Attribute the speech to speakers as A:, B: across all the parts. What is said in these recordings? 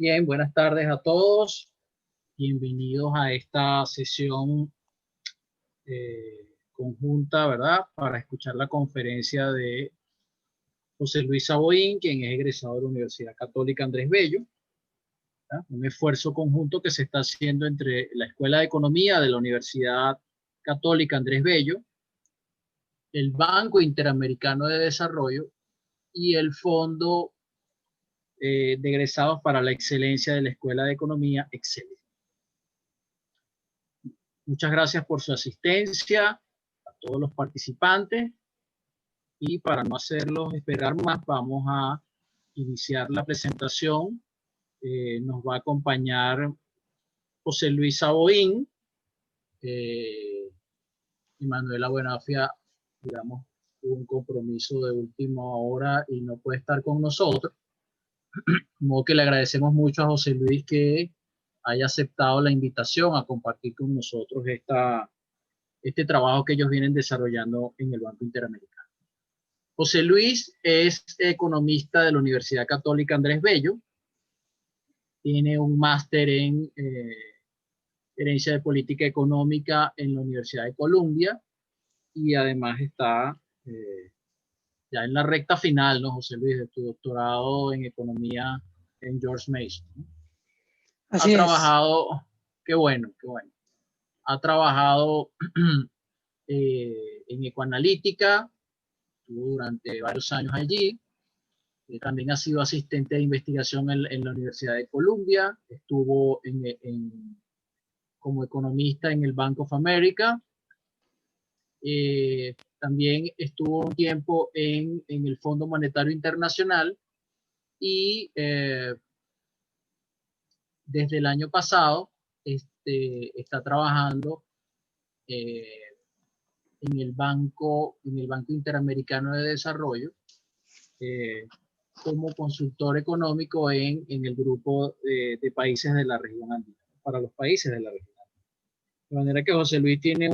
A: Bien, buenas tardes a todos. Bienvenidos a esta sesión conjunta, ¿verdad? Para escuchar la conferencia de José Luis Saboín, quien es egresado de la Universidad Católica Andrés Bello. ¿Verdad? Un esfuerzo conjunto que se está haciendo entre la Escuela de Economía de la Universidad Católica Andrés Bello, el Banco Interamericano de Desarrollo y el Fondo de Egresados para la Excelencia de la Escuela de Economía, Excel. Muchas gracias por su asistencia a todos los participantes y para no hacerlos esperar más, vamos a iniciar la presentación. Nos va a acompañar José Luis Saboín y Manuela Buenafia, digamos, tuvo un compromiso de última hora y no puede estar con nosotros. De modo que le agradecemos mucho a José Luis que haya aceptado la invitación a compartir con nosotros este trabajo que ellos vienen desarrollando en el Banco Interamericano. José Luis es economista de la Universidad Católica Andrés Bello, tiene un máster en gerencia de política económica en la Universidad de Columbia y además está ya en la recta final, ¿no, José Luis, de tu doctorado en economía en George Mason, ¿no? Ha
B: Así es.
A: trabajado, qué bueno, ha trabajado en ecoanalítica, estuvo durante varios años allí. También ha sido asistente de investigación en la Universidad de Columbia, estuvo como economista en el Bank of America, también estuvo un tiempo en el Fondo Monetario Internacional y desde el año pasado está trabajando en el Banco Interamericano de Desarrollo como consultor económico en el grupo de países de la región andina, para los países de la región andina. De manera que José Luis tiene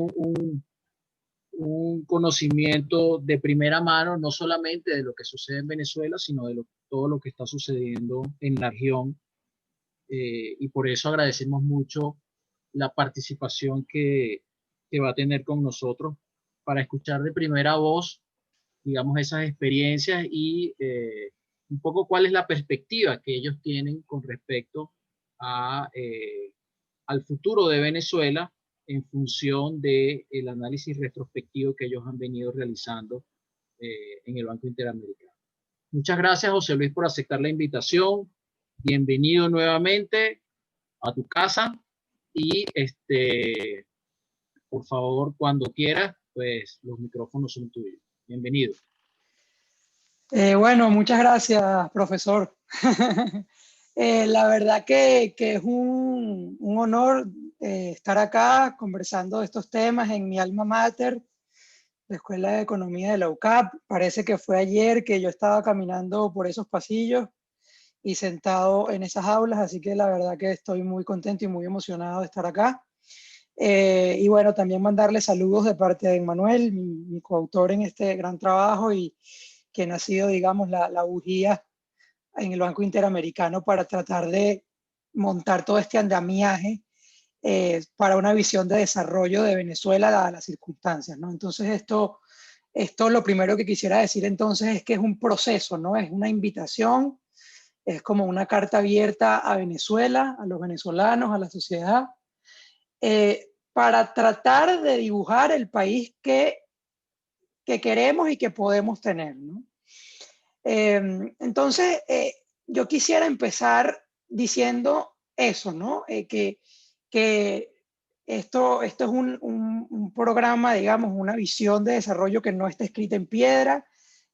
A: un conocimiento de primera mano, no solamente de lo que sucede en Venezuela, sino de todo lo que está sucediendo en la región. Y por eso agradecemos mucho la participación que va a tener con nosotros para escuchar de primera voz, digamos, esas experiencias y un poco cuál es la perspectiva que ellos tienen con respecto al futuro de Venezuela en función del análisis retrospectivo que ellos han venido realizando en el Banco Interamericano. Muchas gracias, José Luis, por aceptar la invitación. Bienvenido nuevamente a tu casa y por favor, cuando quieras, pues los micrófonos son tuyos. Bienvenido.
B: Bueno, muchas gracias, profesor. La verdad que es un honor estar acá conversando de estos temas en mi alma mater, la Escuela de Economía de la UCAP. Parece que fue ayer que yo estaba caminando por esos pasillos y sentado en esas aulas, así que la verdad que estoy muy contento y muy emocionado de estar acá. Y bueno, también mandarle saludos de parte de Manuel, mi coautor en este gran trabajo y quien ha sido, digamos, la bujía en el Banco Interamericano para tratar de montar todo este andamiaje para una visión de desarrollo de Venezuela dadas las circunstancias, ¿no? Entonces esto lo primero que quisiera decir entonces es que es un proceso, ¿no? Es una invitación, es como una carta abierta a Venezuela, a los venezolanos, a la sociedad, para tratar de dibujar el país que queremos y que podemos tener, ¿no? Entonces, yo quisiera empezar diciendo eso, ¿no? Que esto es un programa, digamos, una visión de desarrollo que no está escrita en piedra,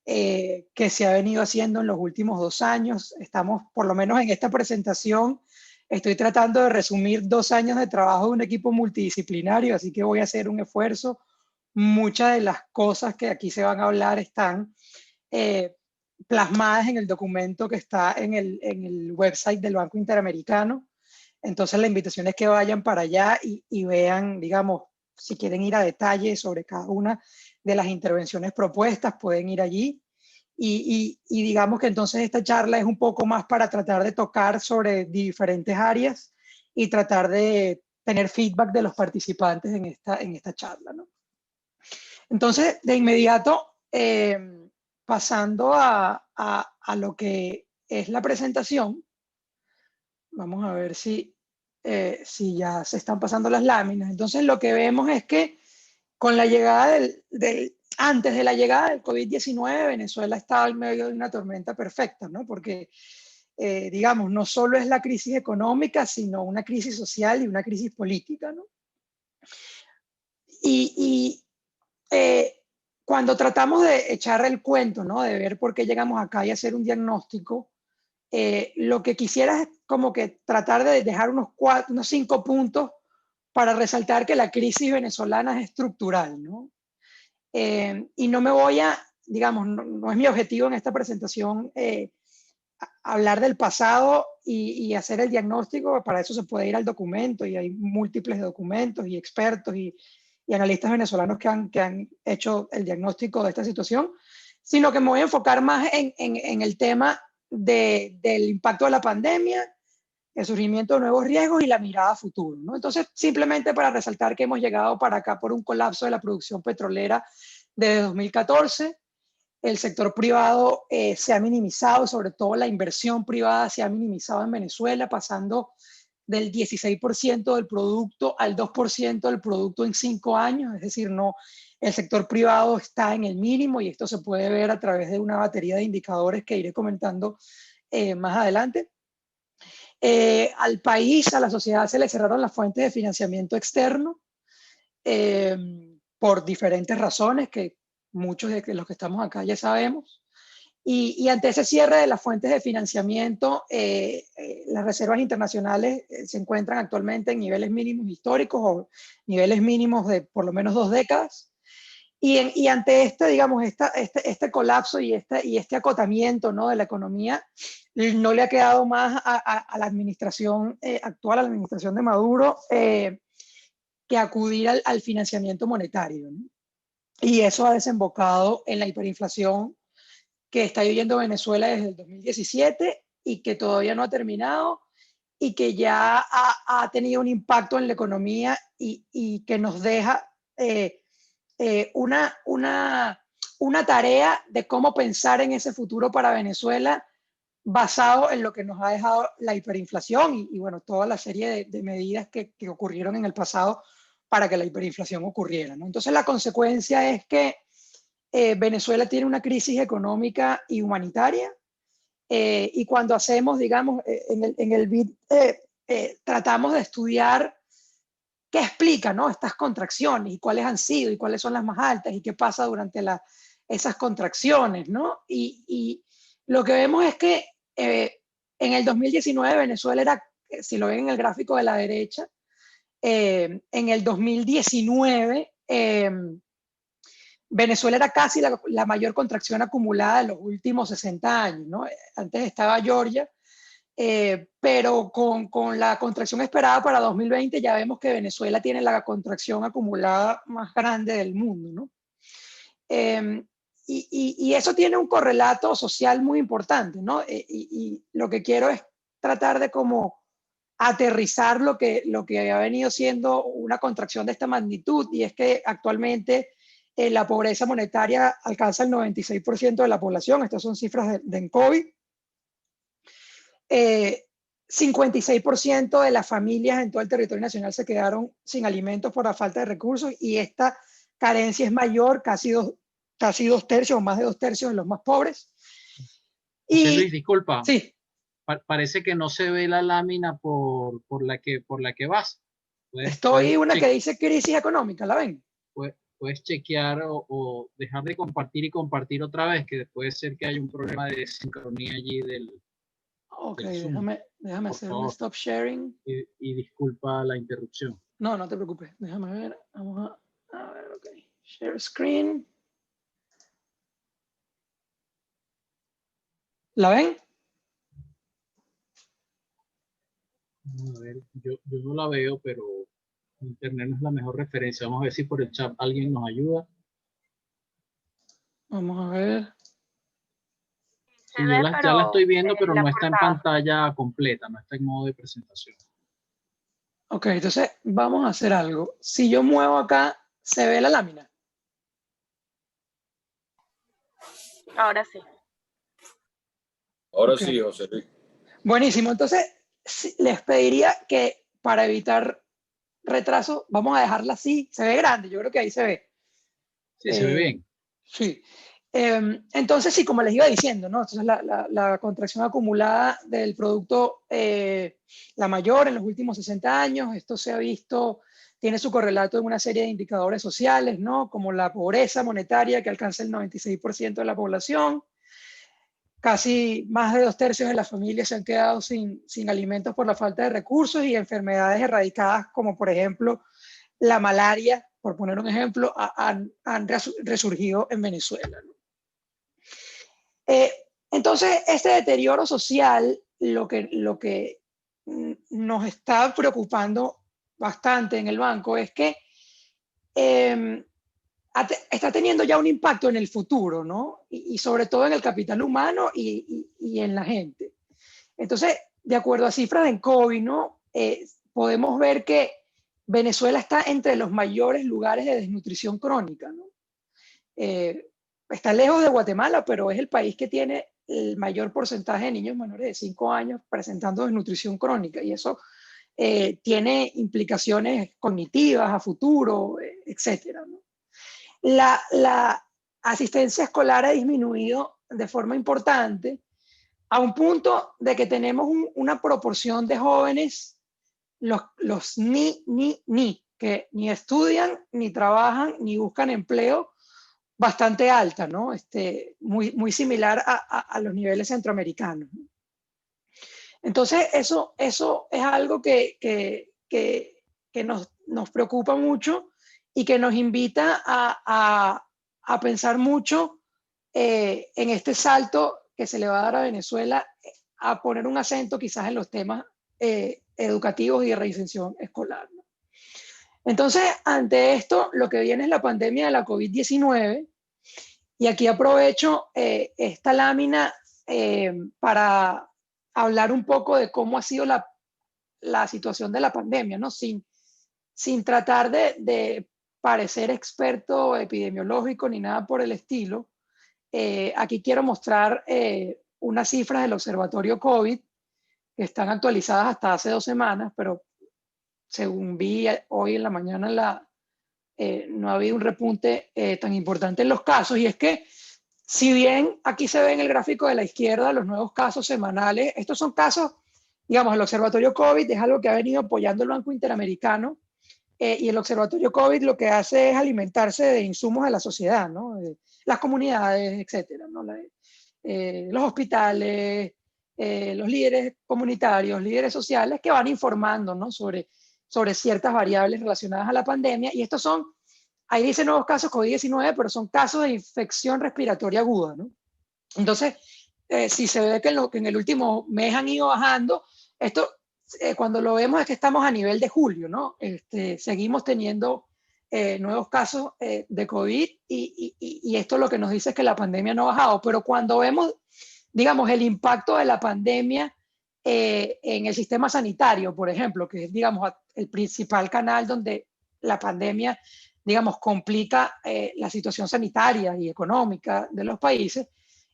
B: que se ha venido haciendo en los últimos 2 años. Estamos, por lo menos en esta presentación, estoy tratando de resumir 2 años de trabajo de un equipo multidisciplinario, así que voy a hacer un esfuerzo. Muchas de las cosas que aquí se van a hablar están plasmadas en el documento que está en el website del Banco Interamericano. Entonces la invitación es que vayan para allá y vean, digamos, si quieren ir a detalle sobre cada una de las intervenciones propuestas, pueden ir allí y digamos que entonces esta charla es un poco más para tratar de tocar sobre diferentes áreas y tratar de tener feedback de los participantes en esta charla, ¿no? Entonces, de inmediato, pasando a lo que es la presentación, vamos a ver si ya se están pasando las láminas. Entonces, lo que vemos es que con la llegada antes de la llegada del COVID-19, Venezuela estaba en medio de una tormenta perfecta, ¿no? Porque, digamos, no solo es la crisis económica, sino una crisis social y una crisis política, ¿no? Y cuando tratamos de echar el cuento, ¿no? De ver por qué llegamos acá y hacer un diagnóstico, lo que quisiera es como que tratar de dejar unos 5 puntos para resaltar que la crisis venezolana es estructural, ¿no? Y no me voy a, digamos, no es mi objetivo en esta presentación hablar del pasado y hacer el diagnóstico. Para eso se puede ir al documento y hay múltiples documentos y expertos y analistas venezolanos que han hecho el diagnóstico de esta situación, sino que me voy a enfocar más en el tema del impacto de la pandemia, el surgimiento de nuevos riesgos y la mirada a futuro, ¿no? Entonces, simplemente para resaltar que hemos llegado para acá por un colapso de la producción petrolera desde 2014, el sector privado se ha minimizado, sobre todo la inversión privada se ha minimizado en Venezuela, pasando del 16% del producto al 2% del producto en 5 años, es decir, no, el sector privado está en el mínimo y esto se puede ver a través de una batería de indicadores que iré comentando más adelante. Al país, a la sociedad se le cerraron las fuentes de financiamiento externo por diferentes razones que muchos de los que estamos acá ya sabemos. Y ante ese cierre de las fuentes de financiamiento, las reservas internacionales se encuentran actualmente en niveles mínimos históricos o niveles mínimos de por lo menos 2 décadas. Y ante digamos, este colapso y este acotamiento, ¿no?, de la economía, no le ha quedado más a la administración actual, a la administración de Maduro, que acudir al financiamiento monetario, ¿no? Y eso ha desembocado en la hiperinflación que está viviendo Venezuela desde el 2017 y que todavía no ha terminado y que ya ha tenido un impacto en la economía y que nos deja una tarea de cómo pensar en ese futuro para Venezuela basado en lo que nos ha dejado la hiperinflación y bueno, toda la serie de medidas que ocurrieron en el pasado para que la hiperinflación ocurriera, ¿no? Entonces la consecuencia es que Venezuela tiene una crisis económica y humanitaria y cuando hacemos, digamos, en el BID tratamos de estudiar qué explica, ¿no?, estas contracciones y cuáles han sido y cuáles son las más altas y qué pasa durante esas contracciones, ¿no? Y lo que vemos es que en el 2019 Venezuela era, si lo ven en el gráfico de la derecha, en el 2019 Venezuela era casi la mayor contracción acumulada de los últimos 60 años, ¿no? Antes estaba Georgia, pero con la contracción esperada para 2020 ya vemos que Venezuela tiene la contracción acumulada más grande del mundo, ¿no? Y eso tiene un correlato social muy importante, ¿no? Y lo que quiero es tratar de como aterrizar lo que ha venido siendo una contracción de esta magnitud, y es que actualmente la pobreza monetaria alcanza el 96% de la población. Estas son cifras de Encovi. 56% de las familias en todo el territorio nacional se quedaron sin alimentos por la falta de recursos, y esta carencia es mayor, casi dos tercios o más de 2/3 de los más pobres.
A: José Luis, disculpa.
B: Sí.
A: Parece que no se ve la lámina por la que vas.
B: Estoy una que dice crisis económica, ¿la ven?
A: Puedes chequear o dejar de compartir y compartir otra vez, que puede ser que haya un problema de sincronía allí
B: Ok,
A: del Zoom.
B: déjame hacer un stop sharing.
A: Y disculpa la interrupción.
B: No, no te preocupes. Déjame ver. Vamos a ver, ok. Share screen. ¿La ven?
A: A ver, yo no la veo, pero internet no es la mejor referencia. Vamos a ver si por el chat alguien nos ayuda.
B: Vamos a ver.
A: Sí,
C: ve,
A: ya la estoy
C: pero
A: viendo, pero
C: la
A: no está en
C: portada.
A: pantalla completa, no está en modo de presentación.
B: Ok, entonces vamos a hacer algo. Si yo muevo acá, ¿se ve la lámina?
C: Ahora sí.
D: Ahora
B: Ok.
D: sí, José Luis.
B: Buenísimo. Entonces, les pediría que para evitar retraso, vamos a dejarla así. Se ve grande, yo creo que ahí se ve.
A: Sí, se ve bien.
B: Sí. Entonces, sí, como les iba diciendo, ¿no? Entonces, la contracción acumulada del producto, la mayor en los últimos 60 años, esto se ha visto, tiene su correlato en una serie de indicadores sociales, ¿no? Como la pobreza monetaria que alcanza el 96% de la población. Casi más de 2/3 de las familias se han quedado sin alimentos por la falta de recursos y enfermedades erradicadas, como por ejemplo la malaria, por poner un ejemplo, han resurgido en Venezuela, ¿no? Entonces, este deterioro social, lo que nos está preocupando bastante en el banco es que eh, está teniendo ya un impacto en el futuro, ¿no? Y sobre todo en el capital humano y en la gente. Entonces, de acuerdo a cifras de COVID, ¿no? Podemos ver que Venezuela está entre los mayores lugares de desnutrición crónica, ¿no? Está lejos de Guatemala, pero es el país que tiene el mayor porcentaje de niños menores de 5 años presentando desnutrición crónica, y eso tiene implicaciones cognitivas a futuro, etcétera, ¿no? La asistencia escolar ha disminuido de forma importante a un punto de que tenemos una proporción de jóvenes, los que ni estudian, ni trabajan, ni buscan empleo, bastante alta, ¿no? Muy similar a los niveles centroamericanos, ¿no? Entonces, eso es algo que nos preocupa mucho y que nos invita a pensar mucho en este salto que se le va a dar a Venezuela, a poner un acento quizás en los temas educativos y de reinserción escolar, ¿no? Entonces, ante esto, lo que viene es la pandemia de la COVID-19, y aquí aprovecho esta lámina para hablar un poco de cómo ha sido la situación de la pandemia, ¿no? Sin tratar de parecer experto epidemiológico ni nada por el estilo. Aquí quiero mostrar unas cifras del Observatorio COVID que están actualizadas hasta hace 2 semanas, pero según vi hoy en la mañana no ha habido un repunte tan importante en los casos. Y es que, si bien aquí se ve en el gráfico de la izquierda los nuevos casos semanales, estos son casos, digamos, el Observatorio COVID es algo que ha venido apoyando el Banco Interamericano, y el Observatorio COVID lo que hace es alimentarse de insumos de la sociedad, ¿no? De las comunidades, etcétera, ¿no? Los hospitales, los líderes comunitarios, líderes sociales que van informando, ¿no? sobre ciertas variables relacionadas a la pandemia. Y estos son, ahí dice nuevos casos COVID-19, pero son casos de infección respiratoria aguda, ¿no? Entonces, si se ve que en el último mes han ido bajando, esto cuando lo vemos es que estamos a nivel de julio, ¿no? Seguimos teniendo nuevos casos de COVID, y esto lo que nos dice es que la pandemia no ha bajado. Pero cuando vemos, digamos, el impacto de la pandemia en el sistema sanitario, por ejemplo, que es, digamos, el principal canal donde la pandemia, digamos, complica la situación sanitaria y económica de los países,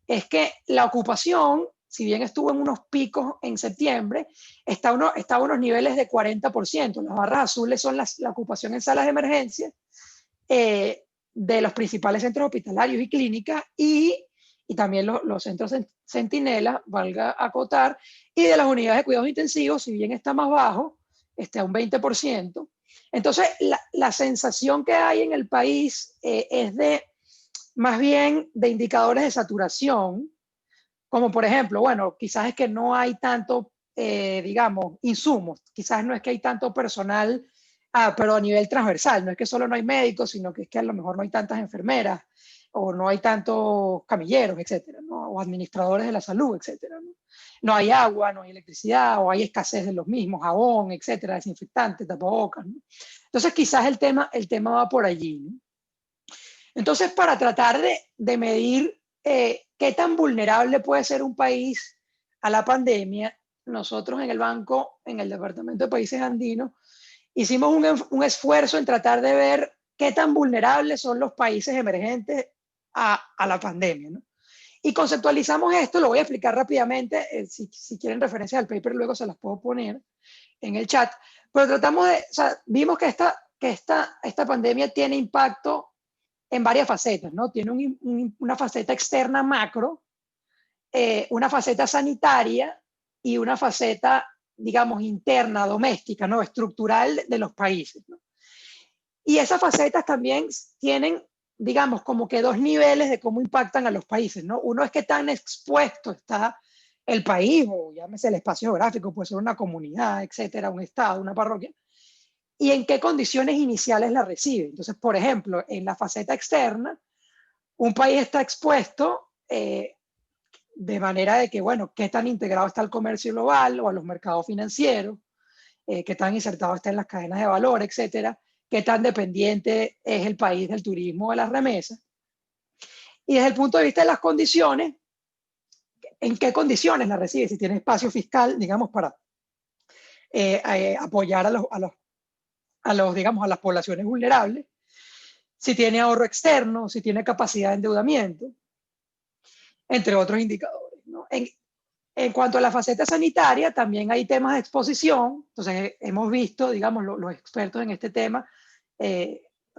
B: es que la ocupación, si bien estuvo en unos picos en septiembre, está a unos niveles de 40%. Las barras azules son la ocupación en salas de emergencia de los principales centros hospitalarios y clínicas, y también los centros centinelas, valga acotar, y de las unidades de cuidados intensivos, si bien está más bajo, está a un 20%. Entonces, la sensación que hay en el país es más bien de indicadores de saturación, como por ejemplo, bueno, quizás es que no hay tanto, digamos, insumos, quizás no es que hay tanto personal, pero a nivel transversal, no es que solo no hay médicos, sino que es que a lo mejor no hay tantas enfermeras, o no hay tantos camilleros, etcétera, ¿no? O administradores de la salud, etcétera, ¿no? No hay agua, no hay electricidad, o hay escasez de los mismos, jabón, etcétera, desinfectantes, tapabocas, ¿no? Entonces, quizás el tema va por allí, ¿no? Entonces, para tratar de medir qué tan vulnerable puede ser un país a la pandemia, nosotros en el banco, en el Departamento de Países Andinos, hicimos un esfuerzo en tratar de ver qué tan vulnerables son los países emergentes a la pandemia, ¿no? Y conceptualizamos esto, lo voy a explicar rápidamente, si quieren referencias al paper luego se las puedo poner en el chat, pero tratamos de, o sea, vimos que esta pandemia tiene impacto en varias facetas, ¿no? Tiene una faceta externa macro, una faceta sanitaria y una faceta, digamos, interna, doméstica, ¿no? Estructural de los países, ¿no? Y esas facetas también tienen, digamos, como que dos niveles de cómo impactan a los países, ¿no? Uno es qué tan expuesto está el país, o llámese el espacio geográfico, puede ser una comunidad, etcétera, un estado, una parroquia, y en qué condiciones iniciales la recibe. Entonces, por ejemplo, en la faceta externa, un país está expuesto de manera de que, bueno, qué tan integrado está el comercio global o a los mercados financieros, qué tan insertado está en las cadenas de valor, etcétera, qué tan dependiente es el país del turismo o de las remesas. Y desde el punto de vista de las condiciones, ¿en qué condiciones la recibe? Si tiene espacio fiscal, digamos, para apoyar digamos, a las poblaciones vulnerables, si tiene ahorro externo, si tiene capacidad de endeudamiento, entre otros indicadores, ¿no? En cuanto a la faceta sanitaria, también hay temas de exposición. Entonces, hemos visto, digamos, los expertos en este tema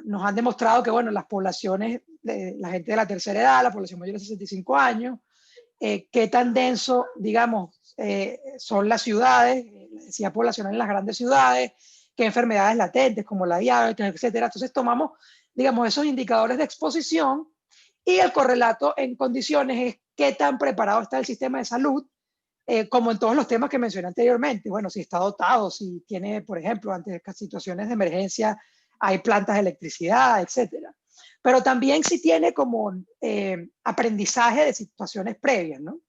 B: nos han demostrado que, bueno, las poblaciones, la gente de la tercera edad, la población mayor de 65 años, qué tan denso, digamos, son las ciudades, la densidad poblacional en las grandes ciudades, qué enfermedades latentes como la diabetes, etcétera. Entonces, tomamos, digamos, esos indicadores de exposición y el correlato en condiciones es qué tan preparado está el sistema de salud, como en todos los temas que mencioné anteriormente. Bueno, si está dotado, si tiene, por ejemplo, ante situaciones de emergencia, hay plantas de electricidad, etcétera. Pero también si tiene como aprendizaje de situaciones previas, ¿no?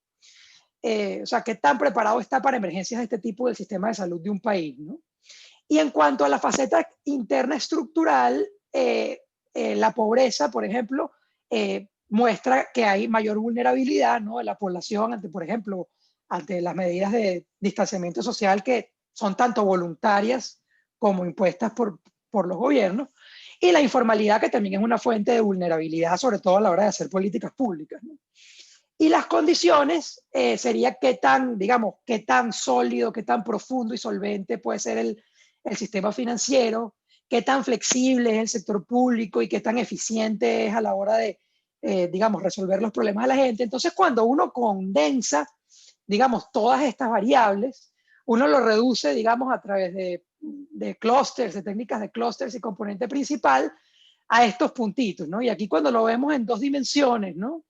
B: O sea, qué tan preparado está para emergencias de este tipo del sistema de salud de un país, ¿no? Y en cuanto a la faceta interna estructural, la pobreza, por ejemplo, muestra que hay mayor vulnerabilidad, ¿no?, de la población ante, por ejemplo, ante las medidas de distanciamiento social que son tanto voluntarias como impuestas por los gobiernos, y la informalidad, que también es una fuente de vulnerabilidad, sobre todo a la hora de hacer políticas públicas, ¿no? Y las condiciones sería qué tan, digamos, qué tan sólido, qué tan profundo y solvente puede ser el sistema financiero, qué tan flexible es el sector público y qué tan eficiente es a la hora de, digamos, resolver los problemas de la gente. Entonces, cuando uno condensa, digamos, todas estas variables, uno lo reduce, digamos, a través de clústeres, de técnicas de clústeres y componente principal a estos puntitos, ¿no? Y aquí cuando lo vemos en dos dimensiones, ¿no?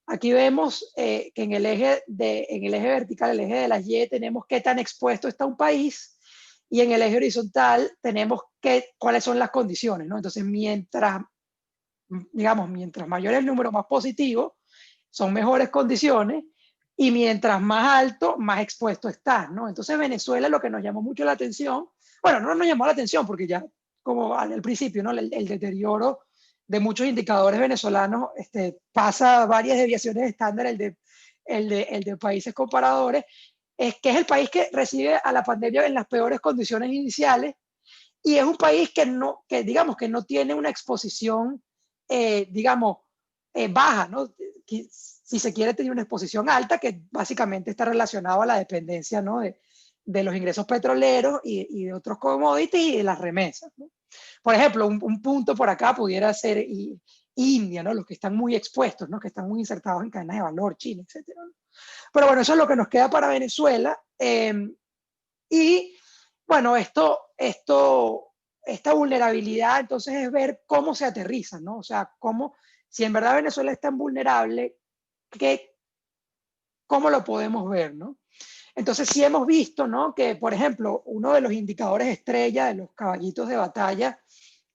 B: Aquí vemos que en el eje vertical, el eje de las Y, tenemos qué tan expuesto está un país, y en el eje horizontal tenemos cuáles son las condiciones, ¿no? Entonces, mientras mayor el número, más positivo, son mejores condiciones, y mientras más alto, más expuesto estás, ¿no? Entonces, Venezuela, lo que nos llamó mucho la atención, bueno, no nos llamó la atención porque ya, como al principio, ¿no?, el deterioro de muchos indicadores venezolanos pasa varias desviaciones estándar, el de países comparadores, es que es el país que recibe a la pandemia en las peores condiciones iniciales, y es un país digamos, que no tiene una exposición, digamos, baja, ¿no? Si se quiere, tener una exposición alta, que básicamente está relacionado a la dependencia, ¿no?, de los ingresos petroleros y de otros commodities y de las remesas, ¿no? Por ejemplo, un punto por acá pudiera ser India, ¿no?, los que están muy expuestos, ¿no?, que están muy insertados en cadenas de valor, China, etcétera, ¿no? Pero bueno, eso es lo que nos queda para Venezuela. Y bueno, esta vulnerabilidad, entonces, es ver cómo se aterriza, ¿no? O sea, si en verdad Venezuela es tan vulnerable, ¿cómo lo podemos ver, ¿no? Entonces, sí hemos visto, ¿no?, que, por ejemplo, uno de los indicadores estrella, de los caballitos de batalla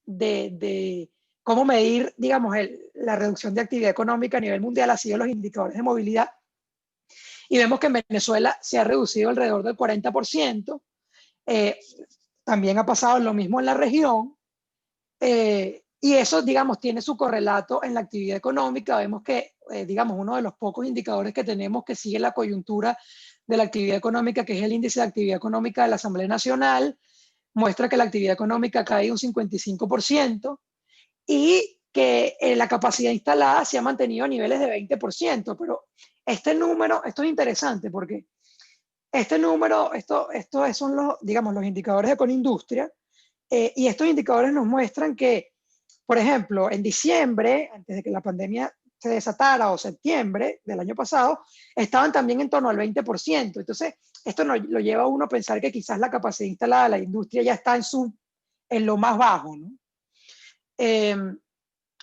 B: de cómo medir, digamos, la reducción de actividad económica a nivel mundial ha sido los indicadores de movilidad. Y vemos que en Venezuela se ha reducido alrededor del 40%. También ha pasado lo mismo en la región. Y eso, digamos, tiene su correlato en la actividad económica. Vemos que digamos, uno de los pocos indicadores que tenemos que sigue la coyuntura de la actividad económica, que es el índice de actividad económica de la Asamblea Nacional, muestra que la actividad económica ha caído un 55% y que la capacidad instalada se ha mantenido a niveles de 20%. Pero este número, esto es interesante porque este número, estos son los, digamos, los indicadores de Conindustria, y estos indicadores nos muestran que, por ejemplo, en diciembre, antes de que la pandemia se desatara, o septiembre del año pasado, estaban también en torno al 20%. Entonces, esto lo lleva a uno a pensar que quizás la capacidad instalada de la industria ya está en lo más bajo, ¿no?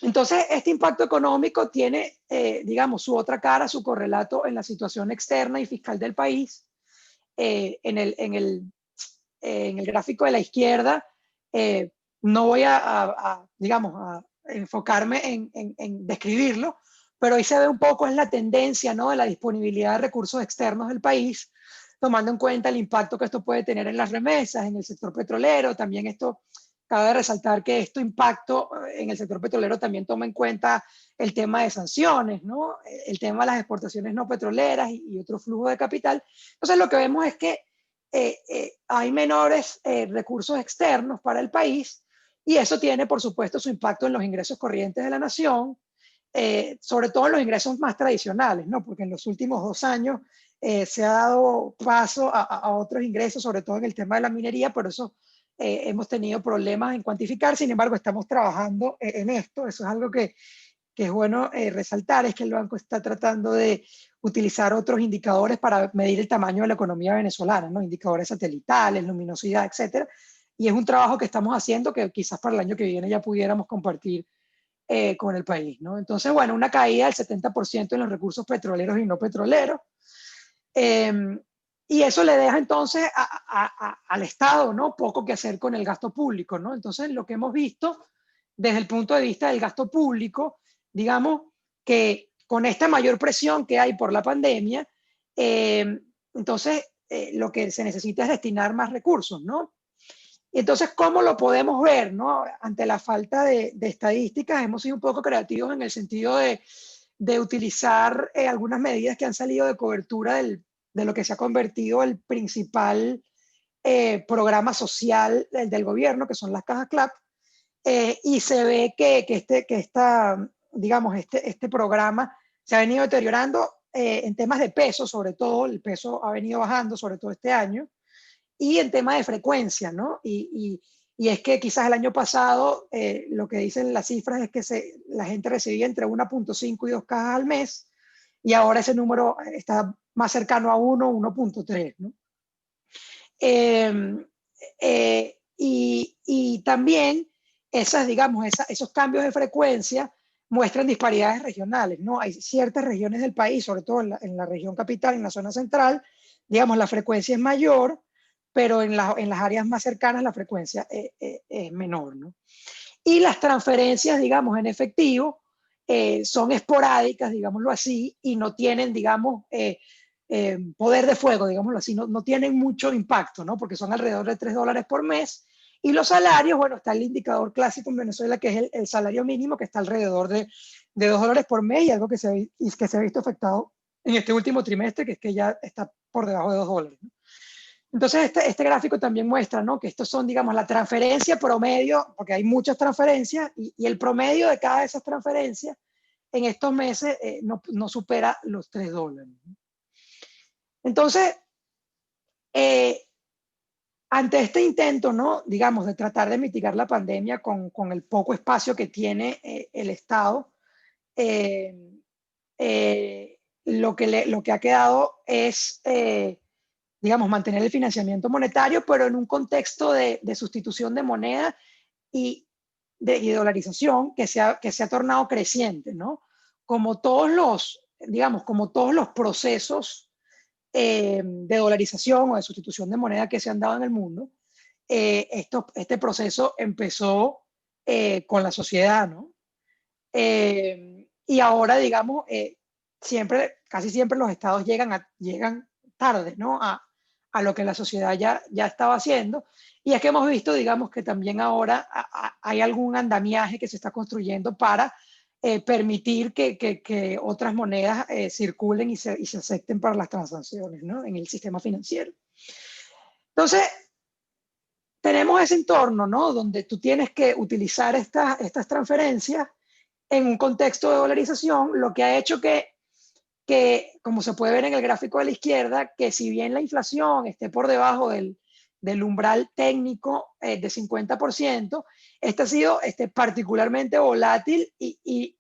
B: Entonces, este impacto económico tiene, digamos, su otra cara, su correlato en la situación externa y fiscal del país. En el gráfico de la izquierda, no voy digamos, a enfocarme en describirlo, pero ahí se ve un poco es la tendencia, ¿no?, de la disponibilidad de recursos externos del país, tomando en cuenta el impacto que esto puede tener en las remesas, en el sector petrolero. También esto, cabe resaltar que este impacto en el sector petrolero también toma en cuenta el tema de sanciones, ¿no?, el tema de las exportaciones no petroleras y otro flujo de capital. Entonces, lo que vemos es que hay menores recursos externos para el país, y eso tiene, por supuesto, su impacto en los ingresos corrientes de la nación, sobre todo en los ingresos más tradicionales, ¿no?, porque en los últimos 2 años se ha dado paso a otros ingresos, sobre todo en el tema de la minería. Por eso hemos tenido problemas en cuantificar. Sin embargo, estamos trabajando en esto. Eso es algo que es bueno resaltar, es que el banco está tratando de utilizar otros indicadores para medir el tamaño de la economía venezolana, ¿no?, indicadores satelitales, luminosidad, etcétera. Y es un trabajo que estamos haciendo que quizás para el año que viene ya pudiéramos compartir con el país, ¿no? Entonces, bueno, una caída del 70% en los recursos petroleros y no petroleros. Y eso le deja entonces al Estado, ¿no?, poco que hacer con el gasto público, ¿no? Entonces, lo que hemos visto desde el punto de vista del gasto público, digamos que con esta mayor presión que hay por la pandemia, entonces lo que se necesita es destinar más recursos, ¿no? Entonces, ¿cómo lo podemos ver, no? Ante la falta de estadísticas, hemos sido un poco creativos en el sentido de utilizar algunas medidas que han salido de cobertura de lo que se ha convertido el principal programa social del gobierno, que son las cajas CLAP. Y se ve que digamos, este programa se ha venido deteriorando en temas de peso. Sobre todo el peso ha venido bajando, sobre todo este año, y en tema de frecuencia, ¿no? Y es que quizás el año pasado lo que dicen las cifras es que la gente recibía entre 1.5 y 2 cajas al mes, y ahora ese número está más cercano a 1.3, ¿no? Y también digamos, esos cambios de frecuencia muestran disparidades regionales, ¿no? Hay ciertas regiones del país, sobre todo en la región capital, en la zona central, digamos, la frecuencia es mayor, pero en las áreas más cercanas la frecuencia es menor, ¿no? Y las transferencias, digamos, en efectivo son esporádicas, digámoslo así, y no tienen, digamos, poder de fuego, digámoslo así, no tienen mucho impacto, ¿no?, porque son alrededor de $3 por mes. Y los salarios, bueno, está el indicador clásico en Venezuela, que es el salario mínimo, que está alrededor de $2 por mes, y algo que se ha visto afectado en este último trimestre, que es que ya está por debajo de $2, ¿no? Entonces, este gráfico también muestra, ¿no?, que estos son, digamos, la transferencia promedio, porque hay muchas transferencias, y el promedio de cada de esas transferencias en estos meses no supera los $3. Entonces, ante este intento, ¿no?, digamos, de tratar de mitigar la pandemia con el poco espacio que tiene el Estado, lo que ha quedado es, digamos, mantener el financiamiento monetario, pero en un contexto de sustitución de moneda y de dolarización que se ha tornado creciente, ¿no? Como todos los procesos de dolarización o de sustitución de moneda que se han dado en el mundo, este proceso empezó con la sociedad, ¿no? Y ahora, digamos, casi siempre los estados llegan tarde, ¿no?, a lo que la sociedad ya estaba haciendo. Y es que hemos visto, digamos, que también ahora hay algún andamiaje que se está construyendo para permitir que otras monedas circulen y se acepten para las transacciones, ¿no? En el sistema financiero. Entonces, tenemos ese entorno, ¿no? Donde tú tienes que utilizar estas transferencias en un contexto de dolarización, lo que ha hecho que, como se puede ver en el gráfico de la izquierda, que si bien la inflación esté por debajo del umbral técnico de 50%, este ha sido particularmente volátil y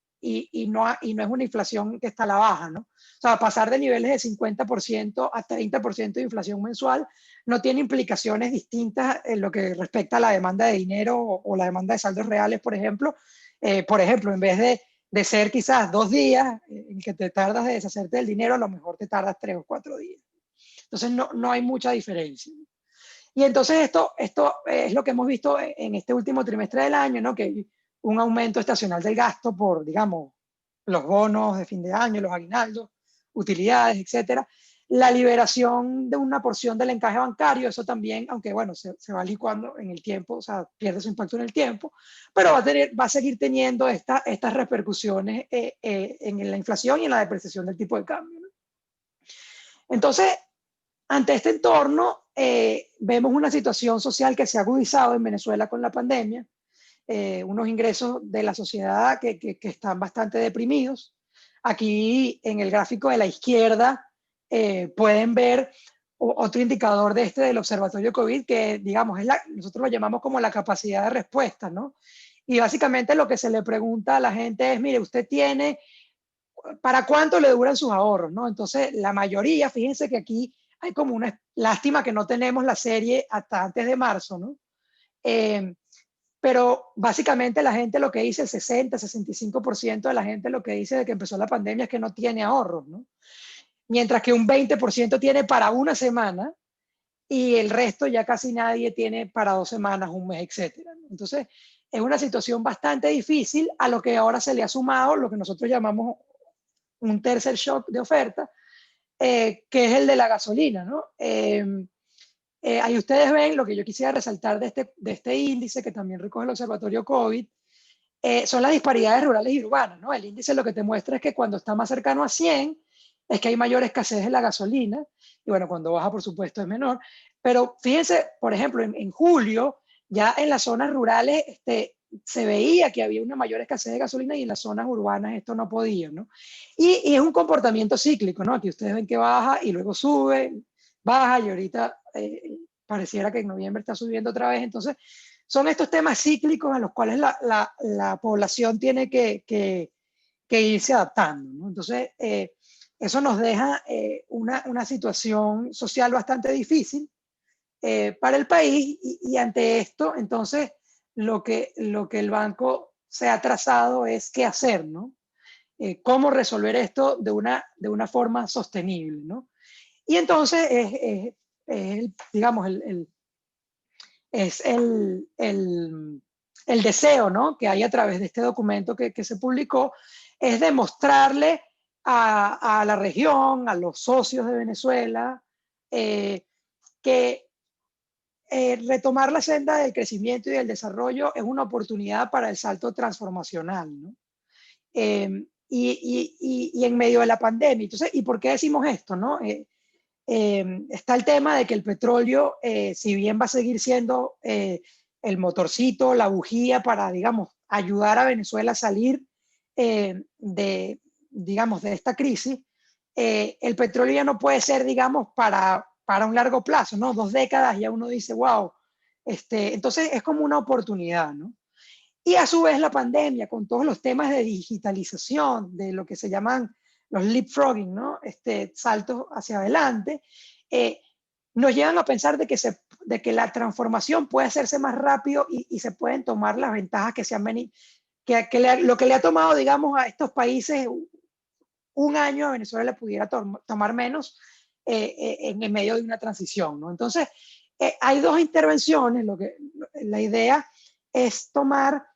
B: no es una inflación que está a la baja, ¿no? O sea, pasar de niveles de 50% a 30% de inflación mensual no tiene implicaciones distintas en lo que respecta a la demanda de dinero o la demanda de saldos reales, por ejemplo. Por ejemplo, en vez de ser quizás 2 días en que te tardas de deshacerte del dinero, a lo mejor te tardas 3 o 4 días. Entonces no hay mucha diferencia. Y entonces esto es lo que hemos visto en este último trimestre del año, ¿no? Que hay un aumento estacional del gasto por, digamos, los bonos de fin de año, los aguinaldos, utilidades, etcétera. La liberación de una porción del encaje bancario, eso también, aunque bueno, se va licuando en el tiempo, o sea, pierde su impacto en el tiempo, pero va a seguir teniendo estas repercusiones en la inflación y en la depreciación del tipo de cambio, ¿no? Entonces, ante este entorno, vemos una situación social que se ha agudizado en Venezuela con la pandemia, unos ingresos de la sociedad que están bastante deprimidos. Aquí en el gráfico de la izquierda pueden ver otro indicador del observatorio COVID que, digamos, nosotros lo llamamos como la capacidad de respuesta, ¿no? Y básicamente lo que se le pregunta a la gente es, mire, usted tiene, ¿para cuánto le duran sus ahorros, no? Entonces, la mayoría, fíjense que aquí hay como una lástima que no tenemos la serie hasta antes de marzo, ¿no? Pero básicamente la gente lo que dice, el 60-65% de la gente lo que dice de que empezó la pandemia es que no tiene ahorros, ¿no? Mientras que un 20% tiene para una semana y el resto ya casi nadie tiene para 2 semanas, un mes, etcétera. Entonces, es una situación bastante difícil a lo que ahora se le ha sumado lo que nosotros llamamos un tercer shock de oferta, que es el de la gasolina, ¿no? Ahí ustedes ven lo que yo quisiera resaltar de este índice que también recoge el observatorio COVID, son las disparidades rurales y urbanas, ¿no? El índice lo que te muestra es que cuando está más cercano a 100 es que hay mayor escasez de la gasolina, y bueno, cuando baja por supuesto es menor, pero fíjense, por ejemplo, en julio, ya en las zonas rurales se veía que había una mayor escasez de gasolina y en las zonas urbanas esto no podía, ¿no? Y es un comportamiento cíclico, ¿no? Aquí ustedes ven que baja y luego sube, baja y ahorita pareciera que en noviembre está subiendo otra vez. Entonces, son estos temas cíclicos a los cuales la población tiene que irse adaptando, ¿no? Entonces, eso nos deja una situación social bastante difícil para el país y ante esto, entonces, lo que el banco se ha trazado es qué hacer, ¿no? Cómo resolver esto de una forma sostenible, ¿no? Y entonces digamos, es el deseo, ¿no? Que hay a través de este documento que se publicó, es demostrarle a la región, a los socios de Venezuela, que retomar la senda del crecimiento y del desarrollo es una oportunidad para el salto transformacional, ¿no? Y en medio de la pandemia. Entonces, ¿y por qué decimos esto, no? Está el tema de que el petróleo, si bien va a seguir siendo el motorcito, la bujía para, digamos, ayudar a Venezuela a salir digamos, de esta crisis, el petróleo ya no puede ser, digamos, para un largo plazo, ¿no? 2 décadas ya uno dice, wow, entonces es como una oportunidad, ¿no? Y a su vez la pandemia, con todos los temas de digitalización, de lo que se llaman los leapfrogging, ¿no? Saltos hacia adelante, nos llevan a pensar de que la transformación puede hacerse más rápido y se pueden tomar las ventajas que se han venido, lo que le ha tomado, digamos, a estos países un año, a Venezuela le pudiera tomar menos en el medio de una transición, ¿no? Entonces, hay 2 intervenciones, la idea es tomar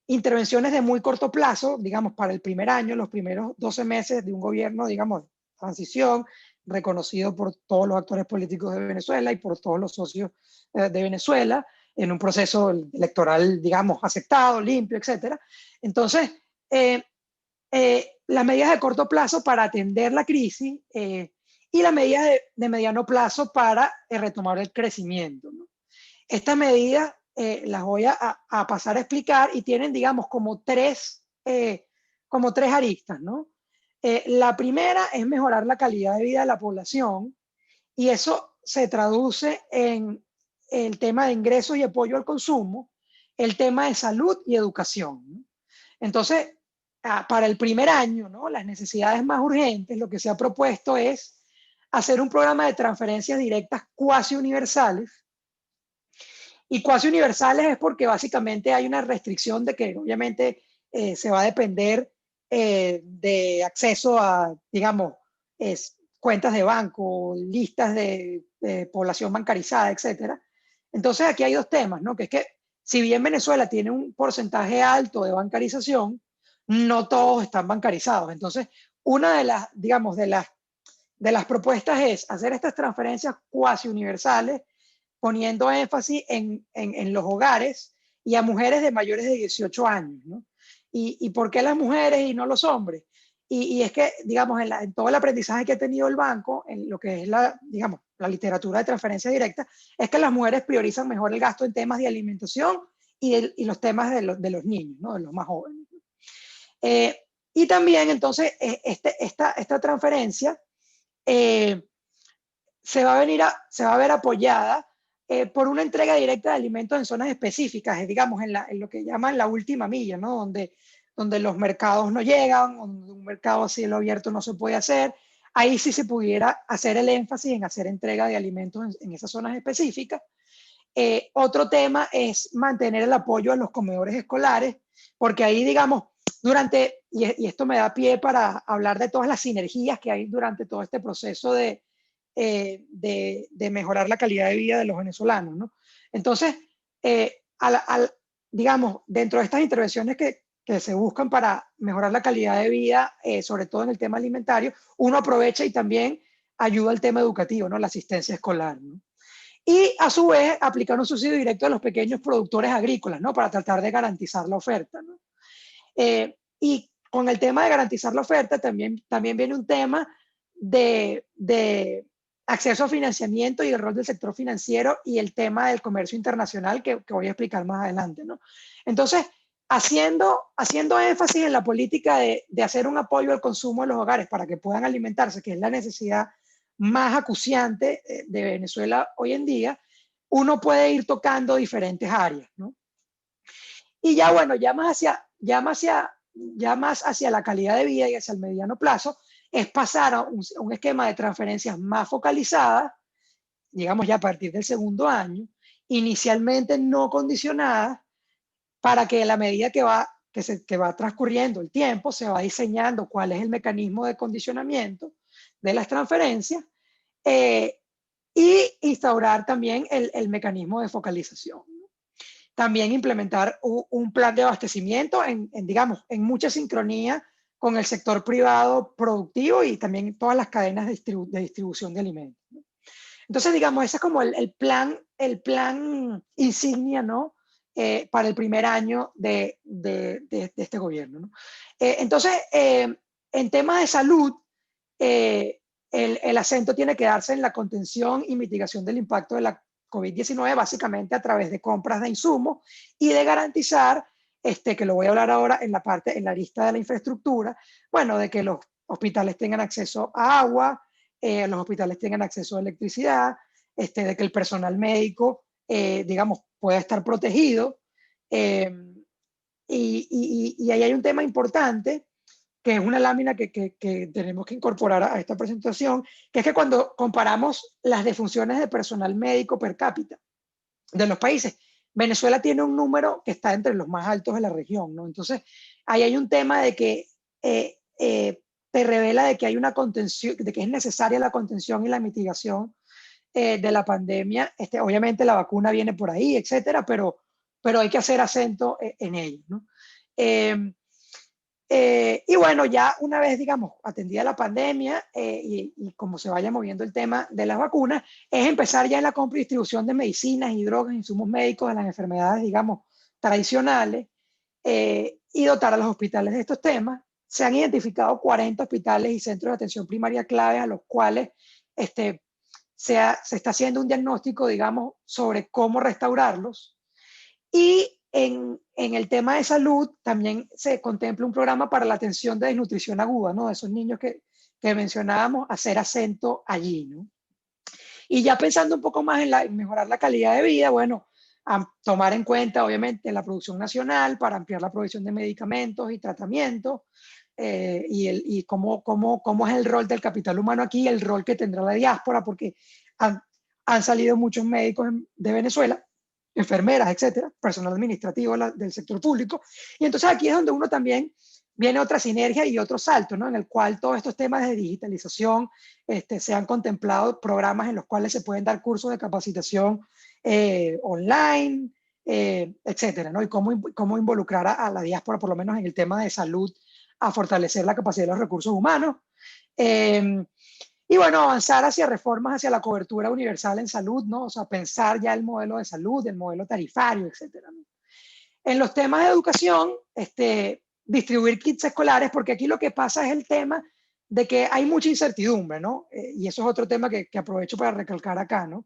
B: intervenciones de muy corto plazo, digamos, para el primer año, los primeros 12 meses de un gobierno, digamos, de transición, reconocido por todos los actores políticos de Venezuela y por todos los socios de Venezuela, en un proceso electoral, digamos, aceptado, limpio, etcétera. Entonces, las medidas de corto plazo para atender la crisis y las medidas de mediano plazo para retomar el crecimiento, ¿no? Estas medidas las voy a pasar a explicar y tienen, digamos, como tres aristas, ¿no? La primera es mejorar la calidad de vida de la población y eso se traduce en el tema de ingresos y apoyo al consumo, el tema de salud y educación, ¿no? Entonces, para el primer año, ¿no? Las necesidades más urgentes, lo que se ha propuesto es hacer un programa de transferencias directas cuasi universales. Y cuasi universales es porque básicamente hay una restricción de que obviamente se va a depender de acceso a, digamos, cuentas de banco, listas de población bancarizada, etcétera. Entonces aquí hay dos temas, ¿no? Que es que si bien Venezuela tiene un porcentaje alto de bancarización, no todos están bancarizados. Entonces, una de las, digamos, de las propuestas es hacer estas transferencias cuasi universales, poniendo énfasis en los hogares y a mujeres de mayores de 18 años, ¿no? ¿Y por qué las mujeres y no los hombres? Y es que, digamos, en todo el aprendizaje que ha tenido el banco, en lo que es digamos, la literatura de transferencia directa, es que las mujeres priorizan mejor el gasto en temas de alimentación y los temas de los niños, ¿no? De los más jóvenes. Y también, entonces, esta transferencia se va a ver apoyada por una entrega directa de alimentos en zonas específicas, digamos, en lo que llaman la última milla, ¿no? Donde los mercados no llegan, donde un mercado a cielo abierto no se puede hacer. Ahí sí se pudiera hacer el énfasis en hacer entrega de alimentos en esas zonas específicas. Otro tema es mantener el apoyo a los comedores escolares, porque ahí, digamos, y esto me da pie para hablar de todas las sinergias que hay durante todo este proceso de mejorar la calidad de vida de los venezolanos, ¿no? Entonces, digamos, dentro de estas intervenciones que se buscan para mejorar la calidad de vida, sobre todo en el tema alimentario, uno aprovecha y también ayuda al tema educativo, ¿no? La asistencia escolar, ¿no? Y a su vez aplicar un subsidio directo a los pequeños productores agrícolas, ¿no? Para tratar de garantizar la oferta, ¿no? Y con el tema de garantizar la oferta también viene un tema de acceso a financiamiento y el rol del sector financiero y el tema del comercio internacional que voy a explicar más adelante, ¿no? Entonces, haciendo énfasis en la política de hacer un apoyo al consumo de los hogares para que puedan alimentarse, que es la necesidad más acuciante de Venezuela hoy en día, uno puede ir tocando diferentes áreas, ¿no? Y ya, bueno, ya más hacia la calidad de vida y hacia el mediano plazo, es pasar a un esquema de transferencias más focalizadas, digamos ya a partir del segundo año, inicialmente no condicionadas, para que a la medida que va transcurriendo el tiempo, se va diseñando cuál es el mecanismo de condicionamiento de las transferencias y instaurar también el mecanismo de focalización. También implementar un plan de abastecimiento digamos, en mucha sincronía con el sector privado productivo y también todas las cadenas de distribución de alimentos, ¿no? Entonces, digamos, ese es como el plan insignia, ¿no? Para el primer año de este gobierno, ¿no? Entonces, en temas de salud, el acento tiene que darse en la contención y mitigación del impacto de la COVID-19, básicamente a través de compras de insumos y de garantizar, que lo voy a hablar ahora en la lista de la infraestructura, bueno, de que los hospitales tengan acceso a agua, los hospitales tengan acceso a electricidad, de que el personal médico, digamos, pueda estar protegido. Y ahí hay un tema importante, que es una lámina que tenemos que incorporar a esta presentación, que es que cuando comparamos las defunciones de personal médico per cápita de los países, Venezuela tiene un número que está entre los más altos de la región, ¿no? Entonces, ahí hay un tema de que te revela de que hay una contención, de que es necesaria la contención y la mitigación de la pandemia. Obviamente la vacuna viene por ahí, etcétera, pero hay que hacer acento en ello, ¿no? Y bueno, ya una vez, digamos, atendida la pandemia y como se vaya moviendo el tema de las vacunas, es empezar ya en la compra y distribución de medicinas y drogas, insumos médicos de las enfermedades, digamos, tradicionales. y dotar a los hospitales de estos temas. Se han identificado 40 hospitales y centros de atención primaria claves a los cuales se está haciendo un diagnóstico, digamos, sobre cómo restaurarlos. Y en el tema de salud también se contempla un programa para la atención de desnutrición aguda, ¿no? De esos niños que mencionábamos, hacer acento allí, ¿no? Y ya pensando un poco más en mejorar la calidad de vida, bueno, a tomar en cuenta obviamente la producción nacional para ampliar la provisión de medicamentos y tratamientos, y cómo es el rol del capital humano aquí, el rol que tendrá la diáspora, porque han salido muchos médicos de Venezuela, enfermeras, etcétera, personal administrativo del sector público, y entonces aquí es donde uno también viene otra sinergia y otro salto, ¿no? En el cual todos estos temas de digitalización se han contemplado programas en los cuales se pueden dar cursos de capacitación online, etcétera, ¿no? Y cómo involucrar a la diáspora, por lo menos en el tema de salud, a fortalecer la capacidad de los recursos humanos. Y bueno, avanzar hacia reformas hacia la cobertura universal en salud, ¿no? O sea, pensar ya el modelo de salud, el modelo tarifario, etcétera, ¿no? En los temas de educación, distribuir kits escolares, porque aquí lo que pasa es el tema de que hay mucha incertidumbre, ¿no? Y eso es otro tema que aprovecho para recalcar acá, ¿no?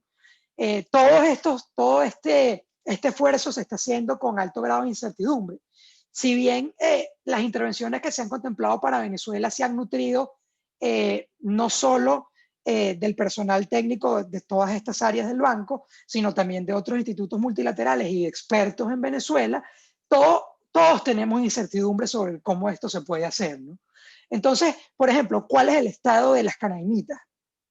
B: Todo este esfuerzo se está haciendo con alto grado de incertidumbre. Si bien las intervenciones que se han contemplado para Venezuela se han nutrido no solo del personal técnico de todas estas áreas del banco, sino también de otros institutos multilaterales y expertos en Venezuela, todos tenemos incertidumbre sobre cómo esto se puede hacer, ¿no? Entonces, por ejemplo, ¿cuál es el estado de las canaimitas?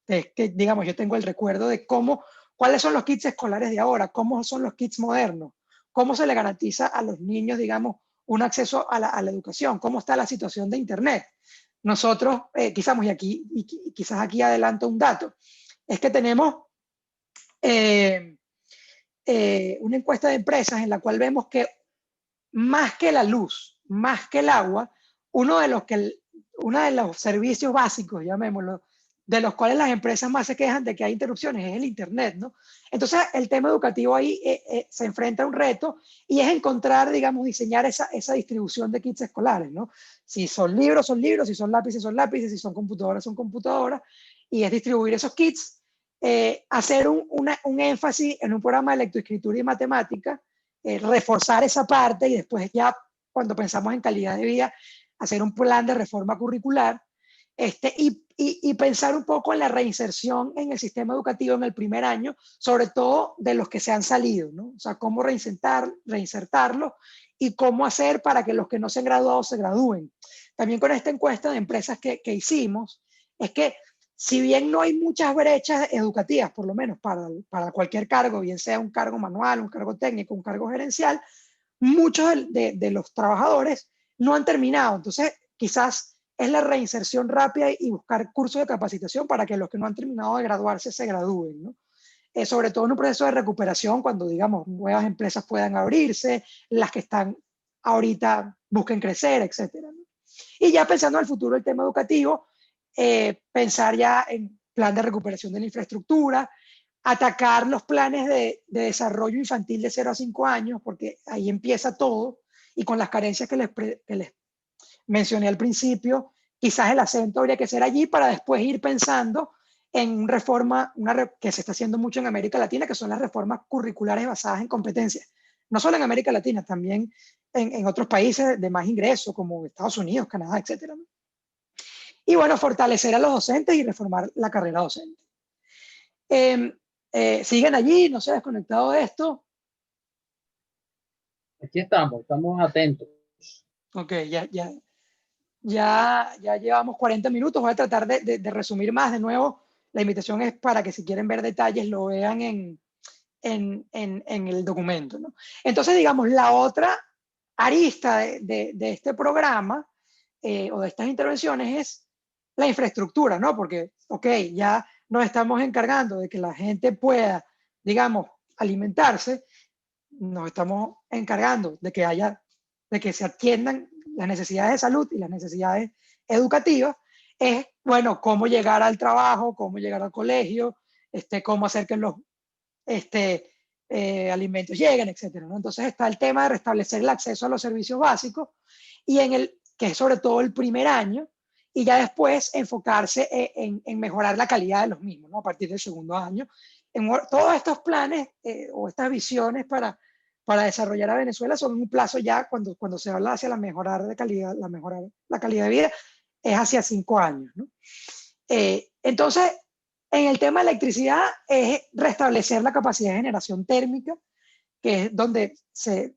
B: Que, digamos, yo tengo el recuerdo de cuáles son los kits escolares de ahora, cómo son los kits modernos, cómo se le garantiza a los niños, digamos, un acceso a la educación, cómo está la situación de Internet. Nosotros, quizás aquí adelanto un dato, es que tenemos una encuesta de empresas en la cual vemos que más que la luz, más que el agua, uno de los servicios básicos, llamémoslo, de los cuales las empresas más se quejan de que hay interrupciones, es el Internet, ¿no? Entonces, el tema educativo ahí se enfrenta a un reto y es encontrar, digamos, diseñar esa distribución de kits escolares, ¿no? Si son libros, son libros, si son lápices, son lápices, si son computadoras, son computadoras, y es distribuir esos kits, hacer un énfasis en un programa de lectoescritura y matemática, reforzar esa parte y después ya, cuando pensamos en calidad de vida, hacer un plan de reforma curricular, y pensar un poco en la reinserción en el sistema educativo en el primer año, sobre todo de los que se han salido, ¿no? O sea, cómo reinsertarlos y cómo hacer para que los que no se han graduado se gradúen. También con esta encuesta de empresas que hicimos, es que si bien no hay muchas brechas educativas, por lo menos para cualquier cargo, bien sea un cargo manual, un cargo técnico, un cargo gerencial, muchos de los trabajadores no han terminado. Entonces, quizás es la reinserción rápida y buscar cursos de capacitación para que los que no han terminado de graduarse se gradúen, ¿no? Sobre todo en un proceso de recuperación, cuando, digamos, nuevas empresas puedan abrirse, las que están ahorita busquen crecer, etcétera, ¿no? Y ya pensando en el futuro del tema educativo, pensar ya en plan de recuperación de la infraestructura, atacar los planes de desarrollo infantil de 0 a 5 años, porque ahí empieza todo, y con las carencias que les mencioné al principio, quizás el acento habría que ser allí para después ir pensando en reforma, que se está haciendo mucho en América Latina, que son las reformas curriculares basadas en competencias. No solo en América Latina, también en otros países de más ingresos, como Estados Unidos, Canadá, etcétera, ¿no? Y bueno, fortalecer a los docentes y reformar la carrera docente. Siguen allí, no se ha desconectado de esto.
A: Aquí estamos atentos.
B: Ok, ya llevamos 40 minutos, voy a tratar de resumir más. De nuevo, la invitación es para que si quieren ver detalles lo vean en el documento, ¿no? Entonces, digamos, la otra arista de este programa o de estas intervenciones es la infraestructura, ¿no? Porque, ok, ya nos estamos encargando de que la gente pueda, digamos, alimentarse, nos estamos encargando de que se atiendan las necesidades de salud y las necesidades educativas. Es, bueno, cómo llegar al trabajo, cómo llegar al colegio, cómo hacer que alimentos lleguen, etcétera, ¿no? Entonces está el tema de restablecer el acceso a los servicios básicos, y que es sobre todo el primer año, y ya después enfocarse en mejorar la calidad de los mismos, ¿no? A partir del segundo año. Todos estos planes o estas visiones para desarrollar a Venezuela son un plazo ya cuando se habla hacia la mejorar la calidad de vida, es hacia 5 años, ¿no? Entonces, en el tema de electricidad es restablecer la capacidad de generación térmica, que es donde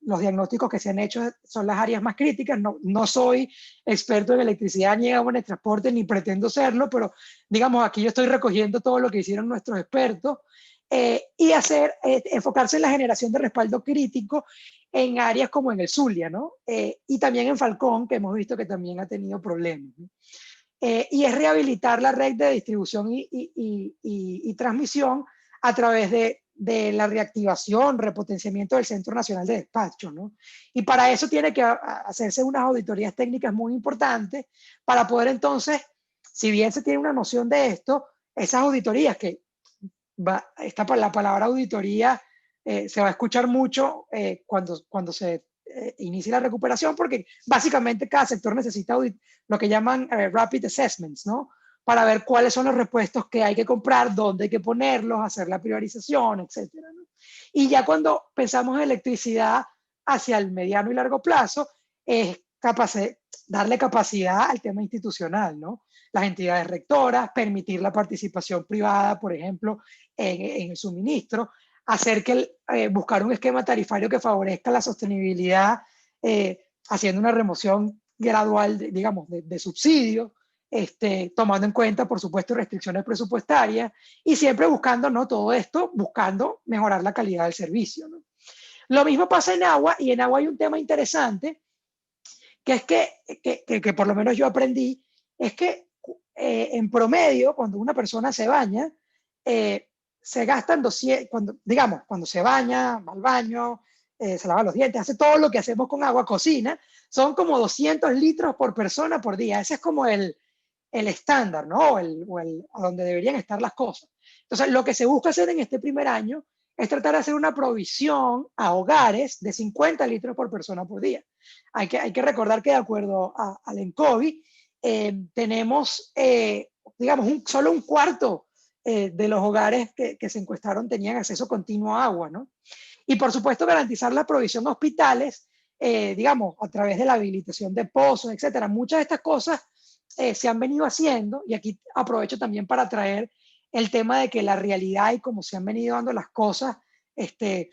B: los diagnósticos que se han hecho son las áreas más críticas. No soy experto en electricidad ni en el transporte, ni pretendo serlo, pero digamos, aquí yo estoy recogiendo todo lo que hicieron nuestros expertos, y enfocarse en la generación de respaldo crítico en áreas como en el Zulia, ¿no? Y también en Falcón, que hemos visto que también ha tenido problemas, ¿no? Y es rehabilitar la red de distribución y transmisión a través de la reactivación, repotenciamiento del Centro Nacional de Despacho, ¿no? Y para eso tiene que hacerse unas auditorías técnicas muy importantes para poder entonces, si bien se tiene una noción de esto, esas auditorías la palabra auditoría se va a escuchar mucho cuando se inicie la recuperación, porque básicamente cada sector necesita lo que llaman rapid assessments, ¿no? Para ver cuáles son los repuestos que hay que comprar, dónde hay que ponerlos, hacer la priorización, etcétera, ¿no? Y ya cuando pensamos en electricidad hacia el mediano y largo plazo, es darle capacidad al tema institucional, ¿no? Las entidades rectoras, permitir la participación privada, por ejemplo, en el suministro, buscar un esquema tarifario que favorezca la sostenibilidad, haciendo una remoción gradual, digamos, de subsidios, tomando en cuenta, por supuesto, restricciones presupuestarias, y siempre buscando, ¿no? Todo esto, buscando mejorar la calidad del servicio, ¿no? Lo mismo pasa en agua, y en agua hay un tema interesante, que es que por lo menos yo aprendí, es que en promedio, cuando una persona se baña, se gastan 200, cuando se baña, va al baño, se lava los dientes, hace todo lo que hacemos con agua, cocina, son como 200 litros por persona por día. Ese es como el estándar, ¿no? A donde deberían estar las cosas. Entonces, lo que se busca hacer en este primer año es tratar de hacer una provisión a hogares de 50 litros por persona por día. Hay que recordar que de acuerdo al ENCOVI, tenemos, digamos, solo un cuarto de los hogares que se encuestaron tenían acceso continuo a agua, ¿no? Y por supuesto garantizar la provisión a hospitales, digamos, a través de la habilitación de pozos, etcétera. Muchas de estas cosas se han venido haciendo, y aquí aprovecho también para traer el tema de que la realidad y cómo se han venido dando las cosas después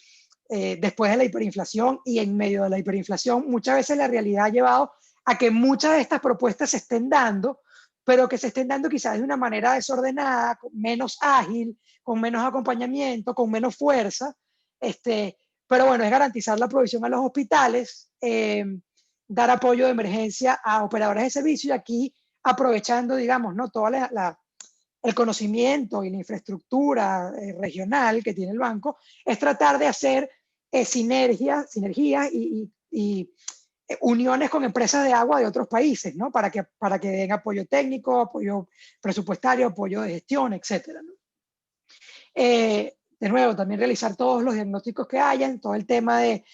B: de la hiperinflación y en medio de la hiperinflación, muchas veces la realidad ha llevado a que muchas de estas propuestas se estén dando, pero que se estén dando quizás de una manera desordenada, menos ágil, con menos acompañamiento, con menos fuerza. Pero bueno, es garantizar la provisión a los hospitales, dar apoyo de emergencia a operadores de servicio, y aquí aprovechando, digamos, ¿no? Todo el conocimiento y la infraestructura regional que tiene el banco, es tratar de hacer sinergias y uniones con empresas de agua de otros países, ¿no? Para que den apoyo técnico, apoyo presupuestario, apoyo de gestión, etcétera, ¿no? De nuevo, también realizar todos los diagnósticos que hayan, todo el tema de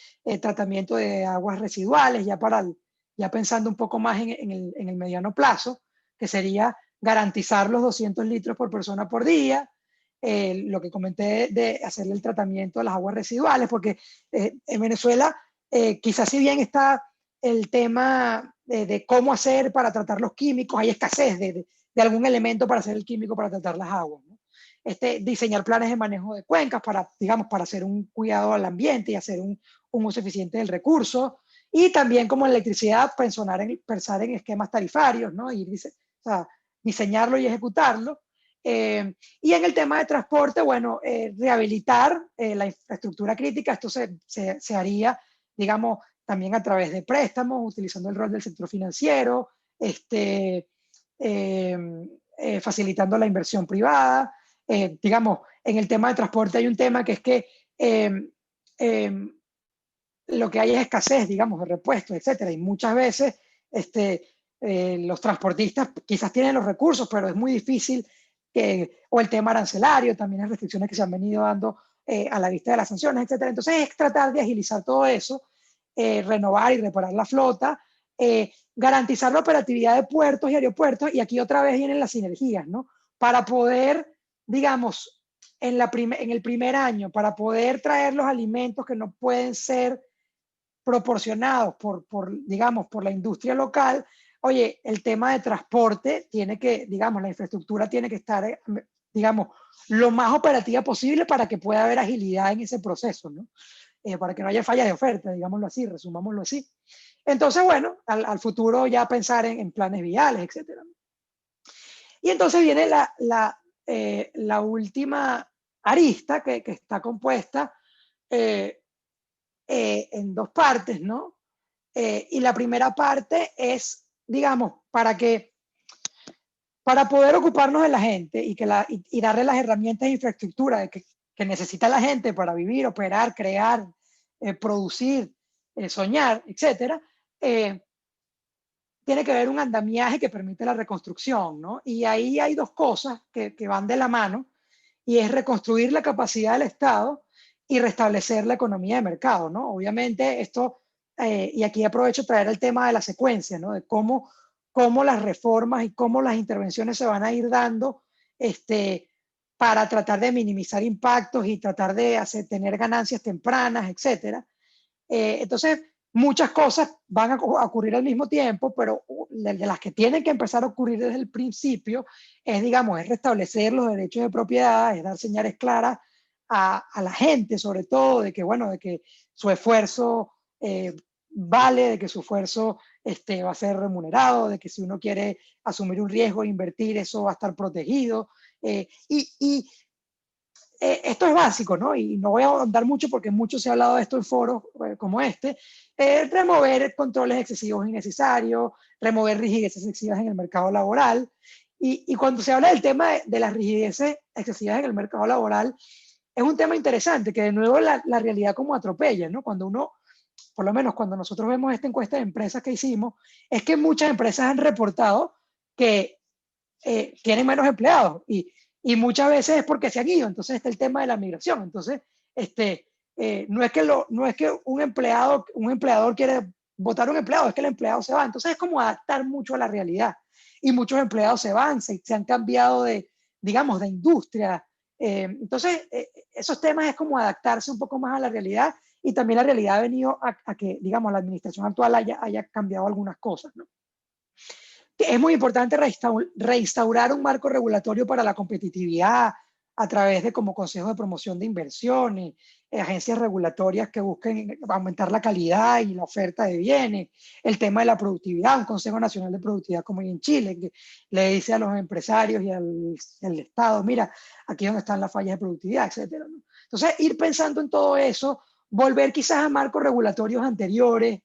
B: tratamiento de aguas residuales, ya pensando un poco más en el mediano plazo, que sería garantizar los 200 litros por persona por día, lo que comenté de hacerle el tratamiento de las aguas residuales, porque en Venezuela quizás si bien está el tema de cómo hacer para tratar los químicos, hay escasez de algún elemento para hacer el químico para tratar las aguas, ¿no? Diseñar planes de manejo de cuencas para hacer un cuidado al ambiente y hacer un uso eficiente del recurso, y también como en electricidad pensar en esquemas tarifarios, ¿no? Diseñarlo y ejecutarlo. Y en el tema de transporte, bueno, rehabilitar la infraestructura crítica. Esto se haría, digamos, también a través de préstamos, utilizando el rol del sector financiero, facilitando la inversión privada. Digamos, en el tema de transporte hay un tema que es que lo que hay es escasez, digamos, de repuestos, etcétera, y muchas veces los transportistas quizás tienen los recursos, pero es muy difícil o el tema arancelario, también las restricciones que se han venido dando a la vista de las sanciones, etcétera. Entonces es tratar de agilizar todo eso, renovar y reparar la flota, garantizar la operatividad de puertos y aeropuertos, y aquí otra vez vienen las sinergias, ¿no? Para poder, digamos, en el primer año, para poder traer los alimentos que no pueden ser proporcionados digamos, por la industria local. Oye, el tema de transporte tiene que, digamos, la infraestructura tiene que estar, digamos, lo más operativa posible para que pueda haber agilidad en ese proceso, ¿no? Para que no haya falla de oferta, digámoslo así, resumámoslo así. Entonces, bueno, al futuro ya pensar en planes viales, etcétera. Y entonces viene la última arista que está compuesta en dos partes, ¿no? Y la primera parte es, digamos, para poder ocuparnos de la gente y darle las herramientas de infraestructura que necesita la gente para vivir, operar, crear, producir, soñar, etcétera, tiene que haber un andamiaje que permite la reconstrucción, ¿no? Y ahí hay dos cosas que van de la mano, y es reconstruir la capacidad del Estado y restablecer la economía de mercado, ¿no? Obviamente esto, y aquí aprovecho traer el tema de la secuencia, ¿no? De cómo las reformas y cómo las intervenciones se van a ir dando para tratar de minimizar impactos y tratar de tener ganancias tempranas, etcétera. Entonces, muchas cosas van a ocurrir al mismo tiempo, pero de las que tienen que empezar a ocurrir desde el principio es, digamos, es restablecer los derechos de propiedad, es dar señales claras a la gente, sobre todo, de que, bueno, de que su esfuerzo vale, de que su esfuerzo va a ser remunerado, de que si uno quiere asumir un riesgo e invertir, eso va a estar protegido. Esto es básico, ¿no? Y no voy a ahondar mucho porque mucho se ha hablado de esto en foros como este. Remover controles excesivos innecesarios, remover rigideces excesivas en el mercado laboral. Y cuando se habla del tema de las rigideces excesivas en el mercado laboral, es un tema interesante que de nuevo la realidad como atropella, ¿no? Cuando uno, por lo menos cuando nosotros vemos esta encuesta de empresas que hicimos, es que muchas empresas han reportado que tienen menos empleados y muchas veces es porque se han ido. Entonces está el tema de la migración. Entonces, no es que un empleador quiere votar a un empleado, es que el empleado se va. Entonces es como adaptar mucho a la realidad. Y muchos empleados se van, se han cambiado digamos, de industria. Entonces, esos temas es como adaptarse un poco más a la realidad, y también la realidad ha venido a que, digamos, la administración actual haya cambiado algunas cosas, ¿no? Es muy importante reinstaurar un marco regulatorio para la competitividad a través de como consejos de promoción de inversiones, agencias regulatorias que busquen aumentar la calidad y la oferta de bienes, el tema de la productividad, un Consejo Nacional de Productividad como hay en Chile, que le dice a los empresarios y al Estado, mira, aquí es donde están las fallas de productividad, etcétera, ¿no? Entonces, ir pensando en todo eso, volver quizás a marcos regulatorios anteriores.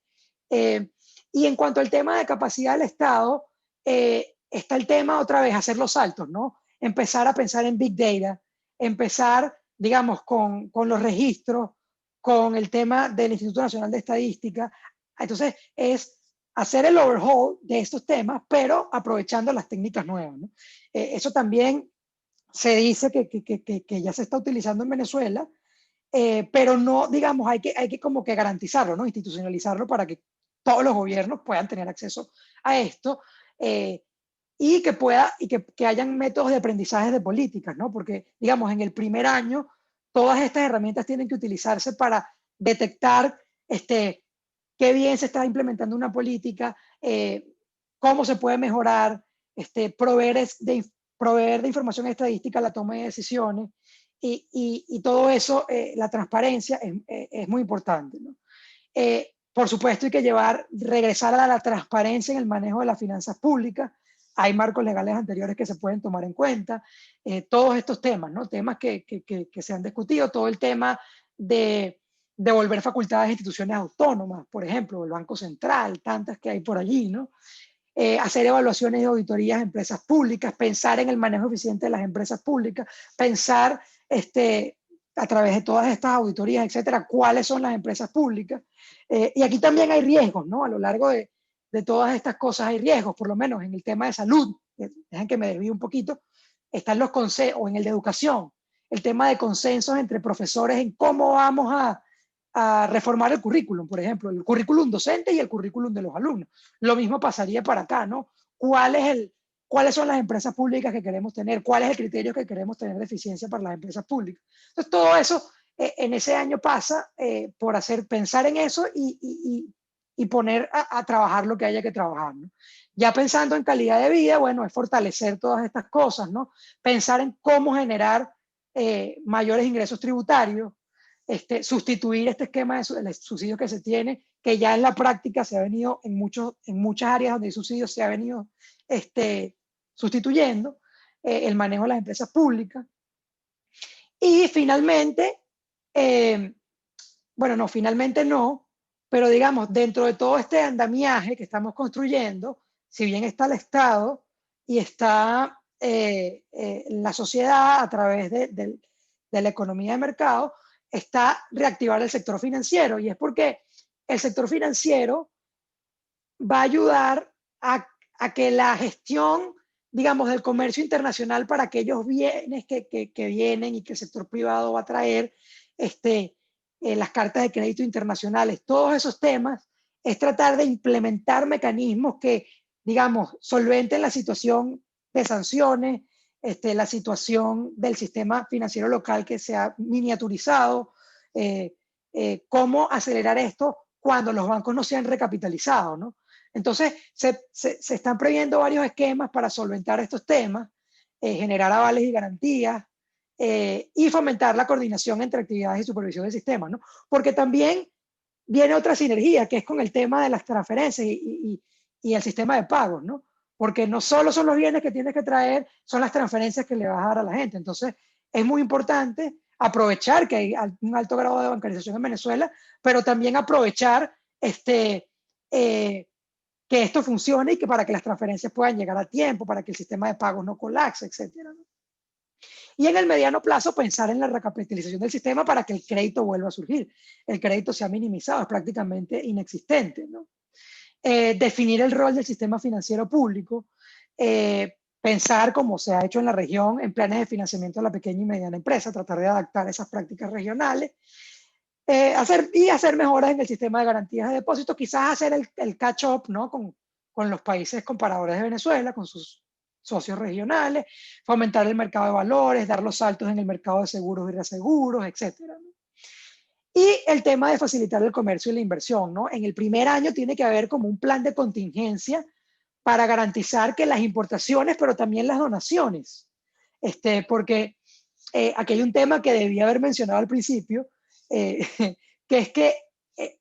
B: Y en cuanto al tema de capacidad del Estado, está el tema otra vez, hacer los saltos, ¿no? Empezar a pensar en Big Data, empezar, digamos, con los registros, con el tema del Instituto Nacional de Estadística. Entonces, es hacer el overhaul de estos temas, pero aprovechando las técnicas nuevas, ¿no? Eso también se dice que ya se está utilizando en Venezuela, pero no, digamos, hay que como que garantizarlo, ¿no? Institucionalizarlo para que todos los gobiernos puedan tener acceso a esto, y que hayan métodos de aprendizaje de políticas, ¿no? Porque, digamos, en el primer año, todas estas herramientas tienen que utilizarse para detectar qué bien se está implementando una política, cómo se puede mejorar, proveer de información estadística a la toma de decisiones, y todo eso, la transparencia es muy importante, ¿no? Por supuesto, hay que regresar a la transparencia en el manejo de las finanzas públicas. Hay marcos legales anteriores que se pueden tomar en cuenta. Todos estos temas, ¿no? Temas que se han discutido, todo el tema de devolver facultades a instituciones autónomas, por ejemplo, el Banco Central, tantas que hay por allí, ¿no? Hacer evaluaciones y auditorías de empresas públicas, pensar en el manejo eficiente de las empresas públicas, pensar a través de todas estas auditorías, etcétera, cuáles son las empresas públicas. Y aquí también hay riesgos, ¿no? A lo largo de todas estas cosas hay riesgos, por lo menos en el tema de salud, dejen que me desvíe un poquito, están los consejos, o en el de educación, el tema de consensos entre profesores en cómo vamos a reformar el currículum, por ejemplo, el currículum docente y el currículum de los alumnos. Lo mismo pasaría para acá, ¿no? ¿Cuáles son las empresas públicas que queremos tener? ¿Cuál es el criterio que queremos tener de eficiencia para las empresas públicas? Entonces, todo eso en ese año pasa por pensar en eso y poner a trabajar lo que haya que trabajar, ¿no? Ya pensando en calidad de vida, bueno, es fortalecer todas estas cosas, ¿no? Pensar en cómo generar mayores ingresos tributarios, sustituir este esquema de subsidios que se tiene, que ya en la práctica se ha venido en muchas áreas donde hay subsidios, se ha venido sustituyendo, el manejo de las empresas públicas. Y finalmente, bueno, no, finalmente no, pero digamos, dentro de todo este andamiaje que estamos construyendo, si bien está el Estado y está la sociedad a través de la economía de mercado, está reactivar el sector financiero. Y es porque el sector financiero va a ayudar a que la gestión, digamos, del comercio internacional para aquellos bienes que vienen y que el sector privado va a traer, las cartas de crédito internacionales, todos esos temas, es tratar de implementar mecanismos que, digamos, solventen la situación de sanciones, la situación del sistema financiero local que se ha miniaturizado, cómo acelerar esto cuando los bancos no se han recapitalizado, ¿no? Entonces, se están previendo varios esquemas para solventar estos temas, generar avales y garantías, y fomentar la coordinación entre actividades y supervisión del sistema, ¿no? Porque también viene otra sinergia, que es con el tema de las transferencias y el sistema de pagos, ¿no? Porque no solo son los bienes que tienes que traer, son las transferencias que le vas a dar a la gente. Entonces, es muy importante aprovechar que hay un alto grado de bancarización en Venezuela, pero también aprovechar que esto funcione y que para que las transferencias puedan llegar a tiempo, para que el sistema de pagos no colapse, etcétera, ¿no? Y en el mediano plazo pensar en la recapitalización del sistema para que el crédito vuelva a surgir. El crédito se ha minimizado, es prácticamente inexistente, ¿no? Definir el rol del sistema financiero público, pensar, como se ha hecho en la región, en planes de financiamiento a la pequeña y mediana empresa, tratar de adaptar esas prácticas regionales, hacer mejoras en el sistema de garantías de depósitos, quizás hacer el catch-up, ¿no? con los países comparadores de Venezuela, con sus socios regionales, fomentar el mercado de valores, dar los saltos en el mercado de seguros y reaseguros, etcétera, ¿no? Y el tema de facilitar el comercio y la inversión, ¿no? En el primer año tiene que haber como un plan de contingencia para garantizar que las importaciones, pero también las donaciones, porque aquí hay un tema que debía haber mencionado al principio, que es que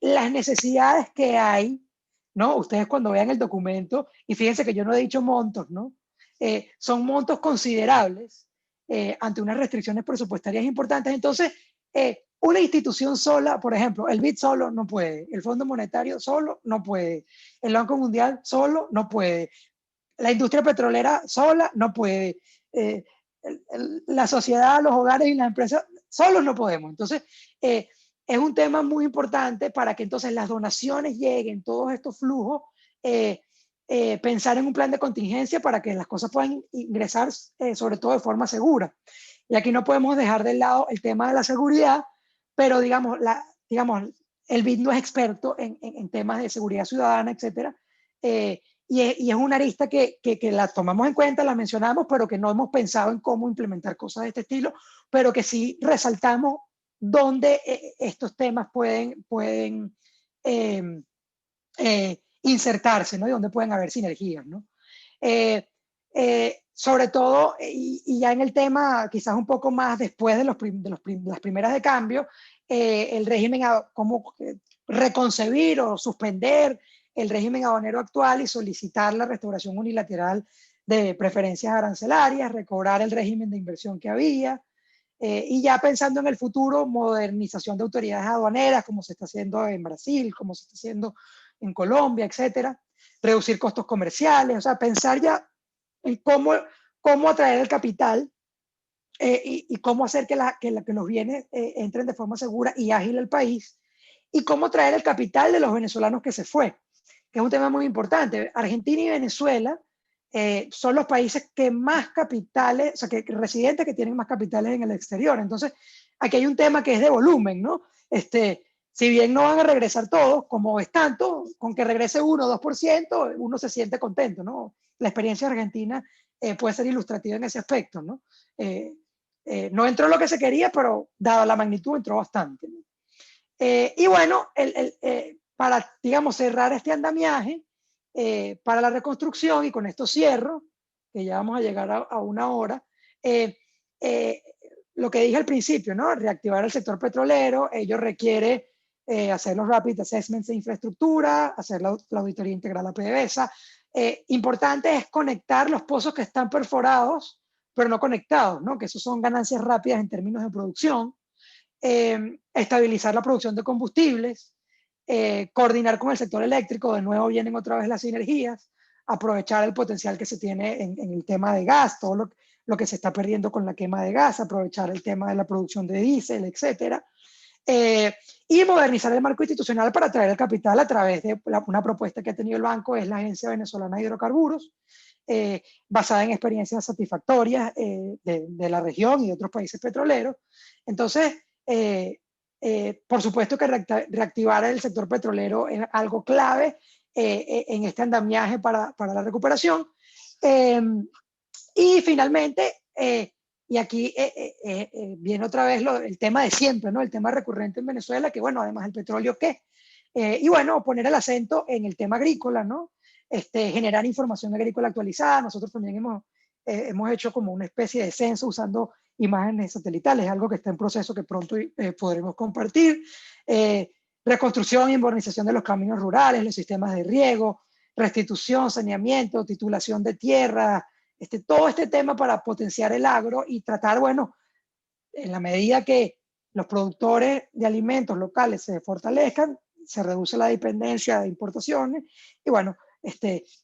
B: las necesidades que hay, ¿no? Ustedes cuando vean el documento, y fíjense que yo no he dicho montos, ¿no? Son montos considerables ante unas restricciones presupuestarias importantes. Entonces, una institución sola, por ejemplo, el BID solo no puede, el Fondo Monetario solo no puede, el Banco Mundial solo no puede, la industria petrolera sola no puede, la sociedad, los hogares y las empresas solos no podemos. Entonces, es un tema muy importante para que entonces las donaciones lleguen, todos estos flujos, pensar en un plan de contingencia para que las cosas puedan ingresar, sobre todo de forma segura. Y aquí no podemos dejar de lado el tema de la seguridad, pero digamos, el BID no es experto en temas de seguridad ciudadana, etcétera. Y es una arista que la tomamos en cuenta, la mencionamos, pero que no hemos pensado en cómo implementar cosas de este estilo, pero que sí resaltamos dónde estos temas pueden insertarse, ¿no? Y dónde pueden haber sinergias, ¿no? Sobre todo, y ya en el tema quizás un poco más después de las primeras de cambio, el régimen, cómo reconcebir o suspender el régimen aduanero actual y solicitar la restauración unilateral de preferencias arancelarias, recobrar el régimen de inversión que había, y ya pensando en el futuro, modernización de autoridades aduaneras, como se está haciendo en Brasil, como se está haciendo en Colombia, etcétera, reducir costos comerciales, o sea, pensar ya en cómo atraer el capital y cómo hacer que los bienes entren de forma segura y ágil al país, y cómo traer el capital de los venezolanos que se fue, que es un tema muy importante. Argentina y Venezuela son los países que más capitales, o sea, que residentes que tienen más capitales en el exterior. Entonces, aquí hay un tema que es de volumen, ¿no? Si bien no van a regresar todos, como es tanto, con que regrese 1 o 2%, uno se siente contento, ¿no? La experiencia argentina puede ser ilustrativa en ese aspecto, ¿no? No entró lo que se quería, pero dada la magnitud entró bastante, ¿no? Y bueno, para, digamos, cerrar este andamiaje, para la reconstrucción, y con esto cierro, que ya vamos a llegar a 1 hora, lo que dije al principio, ¿no? Reactivar el sector petrolero, ello requiere hacer los rapid assessments de infraestructura, hacer la auditoría integral a PDVSA. Importante es conectar los pozos que están perforados, pero no conectados, ¿no? Que eso son ganancias rápidas en términos de producción. Estabilizar la producción de combustibles, coordinar con el sector eléctrico, de nuevo vienen otra vez las sinergias, aprovechar el potencial que se tiene en el tema de gas, todo lo que se está perdiendo con la quema de gas, aprovechar el tema de la producción de diésel, etcétera. Y modernizar el marco institucional para atraer el capital a través de una propuesta que ha tenido el banco, es la Agencia Venezolana de Hidrocarburos, basada en experiencias satisfactorias de la región y de otros países petroleros. Entonces, por supuesto que reactivar el sector petrolero es algo clave en este andamiaje para la recuperación. Y finalmente, y aquí viene otra vez el tema de siempre, ¿no? El tema recurrente en Venezuela, que bueno, además el petróleo, ¿qué? Y bueno, poner el acento en el tema agrícola, ¿no? Generar información agrícola actualizada. Nosotros también hemos hecho como una especie de censo usando imágenes satelitales, algo que está en proceso que pronto podremos compartir. Reconstrucción y modernización de los caminos rurales, los sistemas de riego, restitución, saneamiento, titulación de tierra, todo este tema para potenciar el agro y tratar, bueno, en la medida que los productores de alimentos locales se fortalezcan, se reduce la dependencia de importaciones y bueno,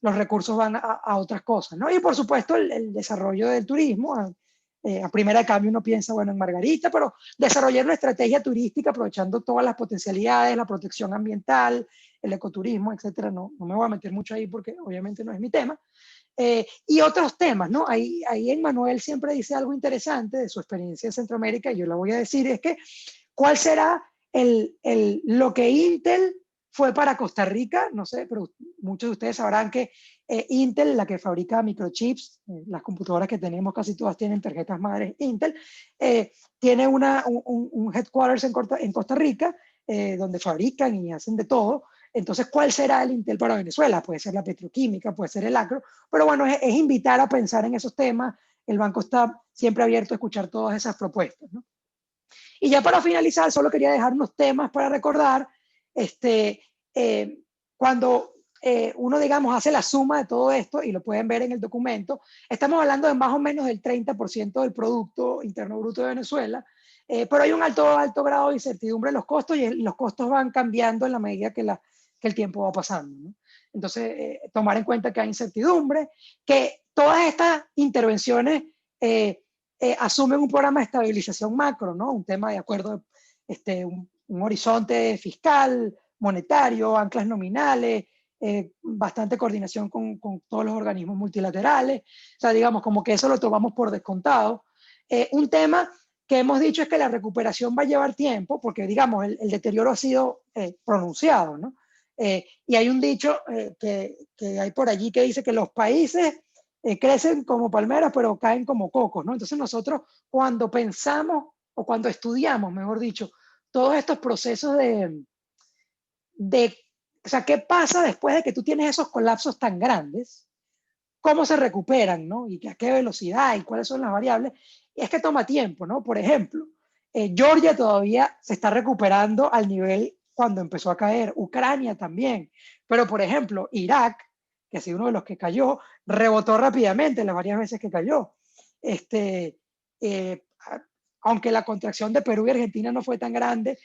B: los recursos van a otras cosas, ¿no? Y por supuesto el desarrollo del turismo. A primera de cambio uno piensa, bueno, en Margarita, pero desarrollar una estrategia turística aprovechando todas las potencialidades, la protección ambiental, el ecoturismo, etcétera. No me voy a meter mucho ahí porque obviamente no es mi tema. Y otros temas, ¿no? Ahí Emmanuel siempre dice algo interesante de su experiencia en Centroamérica, y yo la voy a decir, es que ¿cuál será lo que Intel fue para Costa Rica? No sé, pero muchos de ustedes sabrán que Intel, la que fabrica microchips, las computadoras que tenemos casi todas tienen tarjetas madres Intel, tiene un headquarters en Costa Rica, donde fabrican y hacen de todo. Entonces, ¿cuál será el Intel para Venezuela? Puede ser la petroquímica, puede ser el agro, pero bueno, es invitar a pensar en esos temas. El banco está siempre abierto a escuchar todas esas propuestas, ¿no? Y ya para finalizar, solo quería dejar unos temas para recordar. Cuando uno, digamos, hace la suma de todo esto, y lo pueden ver en el documento, estamos hablando de más o menos del 30% del Producto Interno Bruto de Venezuela, pero hay un alto grado de incertidumbre en los costos, y los costos van cambiando en la medida que el tiempo va pasando, ¿no? Entonces, tomar en cuenta que hay incertidumbre, que todas estas intervenciones asumen un programa de estabilización macro, ¿no? Un tema de acuerdo, un horizonte fiscal, monetario, anclas nominales, bastante coordinación con todos los organismos multilaterales. O sea, digamos, como que eso lo tomamos por descontado. Un tema que hemos dicho es que la recuperación va a llevar tiempo, porque, digamos, el deterioro ha sido pronunciado, ¿no? Y hay un dicho que hay por allí que dice que los países crecen como palmeras, pero caen como cocos, ¿no? Entonces nosotros cuando pensamos, o cuando estudiamos, mejor dicho, todos estos procesos o sea, ¿qué pasa después de que tú tienes esos colapsos tan grandes? ¿Cómo se recuperan, no? ¿Y a qué velocidad? ¿Y cuáles son las variables? Y es que toma tiempo, ¿no? Por ejemplo, Georgia todavía se está recuperando al nivel cuando empezó a caer, Ucrania también, pero por ejemplo, Irak, que ha sido uno de los que cayó, rebotó rápidamente las varias veces que cayó. Aunque la contracción de Perú y Argentina no fue tan grande,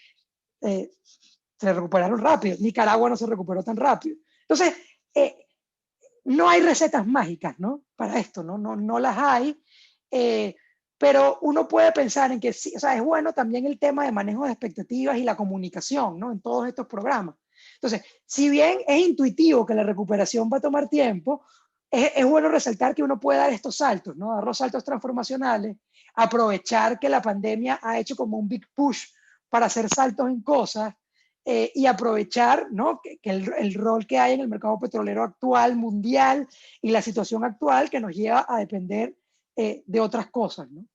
B: se recuperaron rápido. Nicaragua no se recuperó tan rápido. Entonces, no hay recetas mágicas, ¿no? Para esto, no las hay, pero uno puede pensar en que sí, o sea, es bueno también el tema de manejo de expectativas y la comunicación, ¿no? En todos estos programas. Entonces, si bien es intuitivo que la recuperación va a tomar tiempo, es bueno resaltar que uno puede dar estos saltos, ¿no? Dar los saltos transformacionales, aprovechar que la pandemia ha hecho como un big push para hacer saltos en cosas y aprovechar, ¿no? que el rol que hay en el mercado petrolero actual, mundial, y la situación actual que nos lleva a depender de otras cosas, ¿no?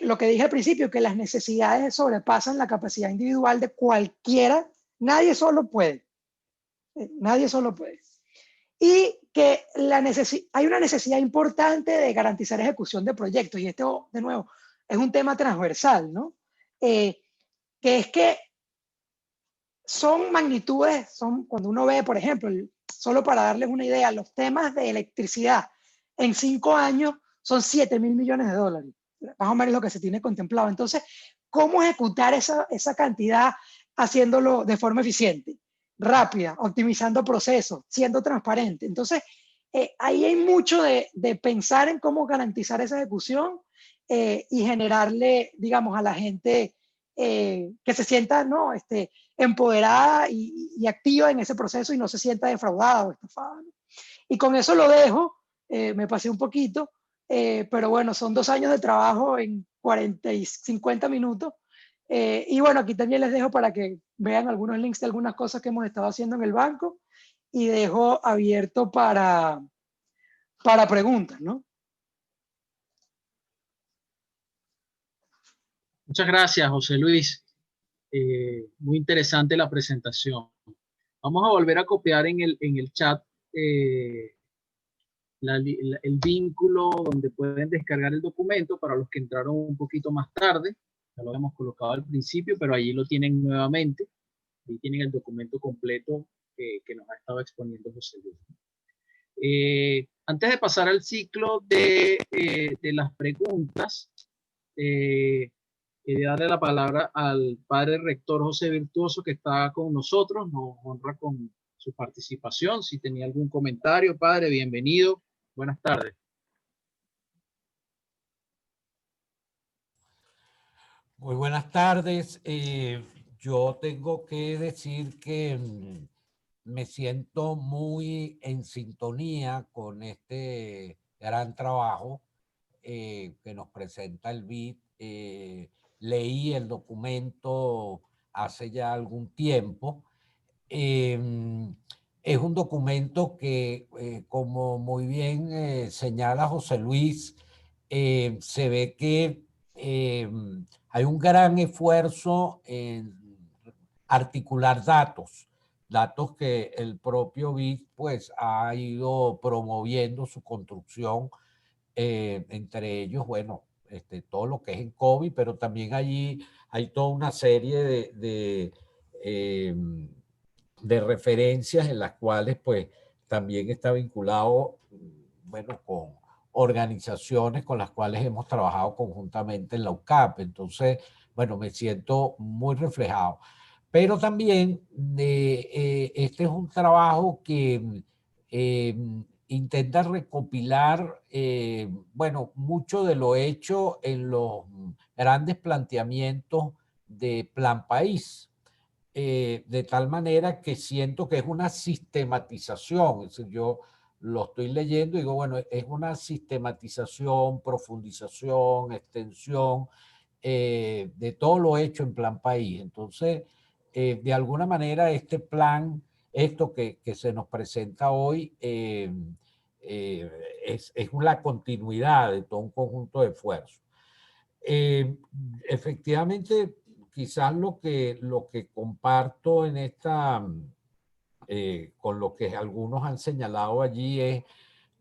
B: Lo que dije al principio, que las necesidades sobrepasan la capacidad individual de cualquiera, nadie solo puede, nadie solo puede. Y que hay una necesidad importante de garantizar ejecución de proyectos, y esto, de nuevo, es un tema transversal, ¿no? Que es que son magnitudes, son cuando uno ve, por ejemplo, solo para darles una idea, los temas de electricidad en 5 años son 7.000 millones de dólares, más o menos lo que se tiene contemplado. Entonces, ¿cómo ejecutar esa cantidad haciéndolo de forma eficiente, rápida, optimizando procesos, siendo transparente? Entonces, ahí hay mucho de pensar en cómo garantizar esa ejecución y generarle, digamos, a la gente que se sienta, ¿no? Empoderada y activa en ese proceso y no se sienta defraudada o estafada, ¿no? Y con eso lo dejo, me pasé un poquito, pero bueno, son 2 años de trabajo en 40 y 50 minutos. Y bueno, aquí también les dejo para que vean algunos links de algunas cosas que hemos estado haciendo en el banco y dejo abierto para preguntas, ¿no?
A: Muchas gracias, José Luis. Muy interesante la presentación. Vamos a volver a copiar en el chat eh, el vínculo donde pueden descargar el documento para los que entraron un poquito más tarde. Ya lo habíamos colocado al principio, pero allí lo tienen nuevamente. Ahí tienen el documento completo que nos ha estado exponiendo José Luis. Antes de pasar al ciclo de las preguntas, quería darle la palabra al padre rector José Virtuoso, que está con nosotros, nos honra con su participación. Si tenía algún comentario, padre, bienvenido. Buenas tardes.
D: Muy buenas tardes. Yo tengo que decir que me siento muy en sintonía con este gran trabajo que nos presenta el BID. Leí el documento hace ya algún tiempo. Es un documento que, como muy bien señala José Luis, se ve que hay un gran esfuerzo en articular datos que el propio BID pues ha ido promoviendo su construcción, entre ellos, bueno, todo lo que es en COVID, pero también allí hay toda una serie de referencias en las cuales pues también está vinculado, bueno, con organizaciones con las cuales hemos trabajado conjuntamente en la UCAP. Entonces, bueno, me siento muy reflejado. Pero también este es un trabajo que intenta recopilar, bueno, mucho de lo hecho en los grandes planteamientos de Plan País. De tal manera que siento que es una sistematización. Es decir, yo lo estoy leyendo y digo, bueno, es una sistematización, profundización, extensión de todo lo hecho en Plan País. Entonces, de alguna manera, este plan, esto que se nos presenta hoy, es la continuidad de todo un conjunto de esfuerzos. Efectivamente, quizás lo que comparto en esta, con lo que algunos han señalado allí, es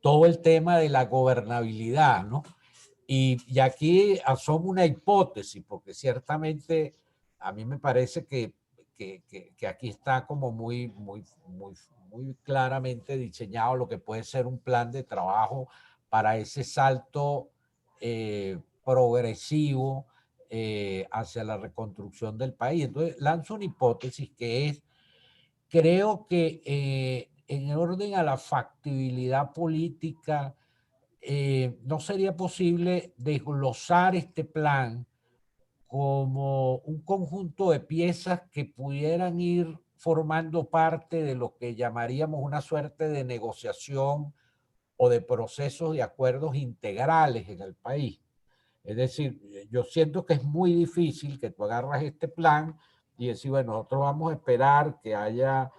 D: todo el tema de la gobernabilidad, ¿no? Y aquí asomo una hipótesis, porque ciertamente a mí me parece que aquí está como muy claramente diseñado lo que puede ser un plan de trabajo para ese salto progresivo hacia la reconstrucción del país. Entonces, lanzo una hipótesis que es, creo que en orden a la factibilidad política, no sería posible desglosar este plan como un conjunto de piezas que pudieran ir formando parte de lo que llamaríamos una suerte de negociación o de procesos de acuerdos integrales en el país. Es decir, yo siento que es muy difícil que tú agarras este plan y decir, bueno, nosotros vamos a esperar que haya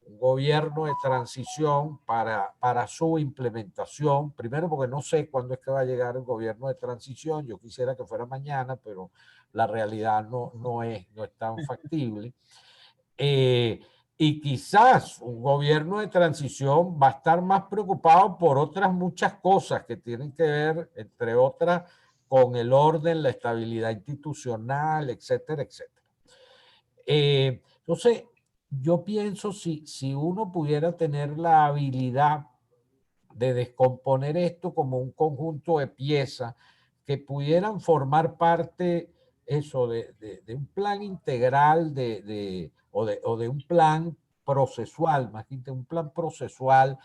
D: un gobierno de transición para su implementación. Primero porque no sé cuándo es que va a llegar el gobierno de transición. Yo quisiera que fuera mañana, pero la realidad no es tan factible. Y quizás un gobierno de transición va a estar más preocupado por otras muchas cosas que tienen que ver, entre otras, con el orden, la estabilidad institucional, etcétera, etcétera. Entonces, yo pienso si uno pudiera tener la habilidad de descomponer esto como un conjunto de piezas que pudieran formar parte eso de un plan integral o de un plan procesual, más que un plan procesual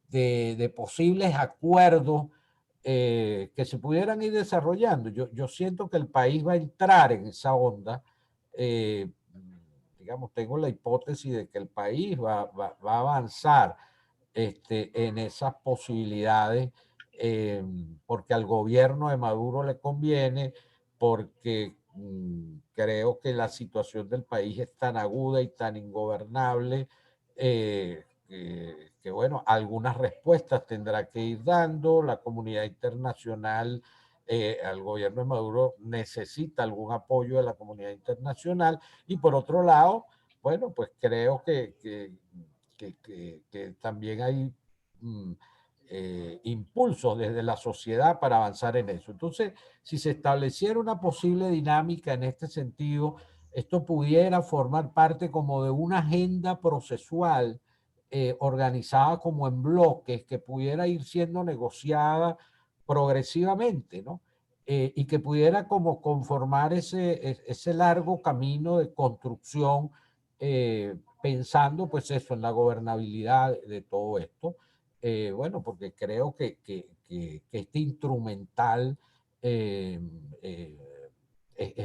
D: de posibles acuerdos que se pudieran ir desarrollando. Yo siento que el país va a entrar en esa onda. Digamos, tengo la hipótesis de que el país va a avanzar en esas posibilidades, porque al gobierno de Maduro le conviene, porque creo que la situación del país es tan aguda y tan ingobernable que, bueno, algunas respuestas tendrá que ir dando. La comunidad internacional al gobierno de Maduro necesita algún apoyo de la comunidad internacional, y por otro lado, bueno, pues creo que también hay impulsos desde la sociedad para avanzar en eso. Entonces, si se estableciera una posible dinámica en este sentido, esto pudiera formar parte como de una agenda procesual organizada como en bloques, que pudiera ir siendo negociada progresivamente, ¿no? Y que pudiera como conformar ese largo camino de construcción, pensando pues eso, en la gobernabilidad de todo esto. Bueno, porque creo que este instrumental es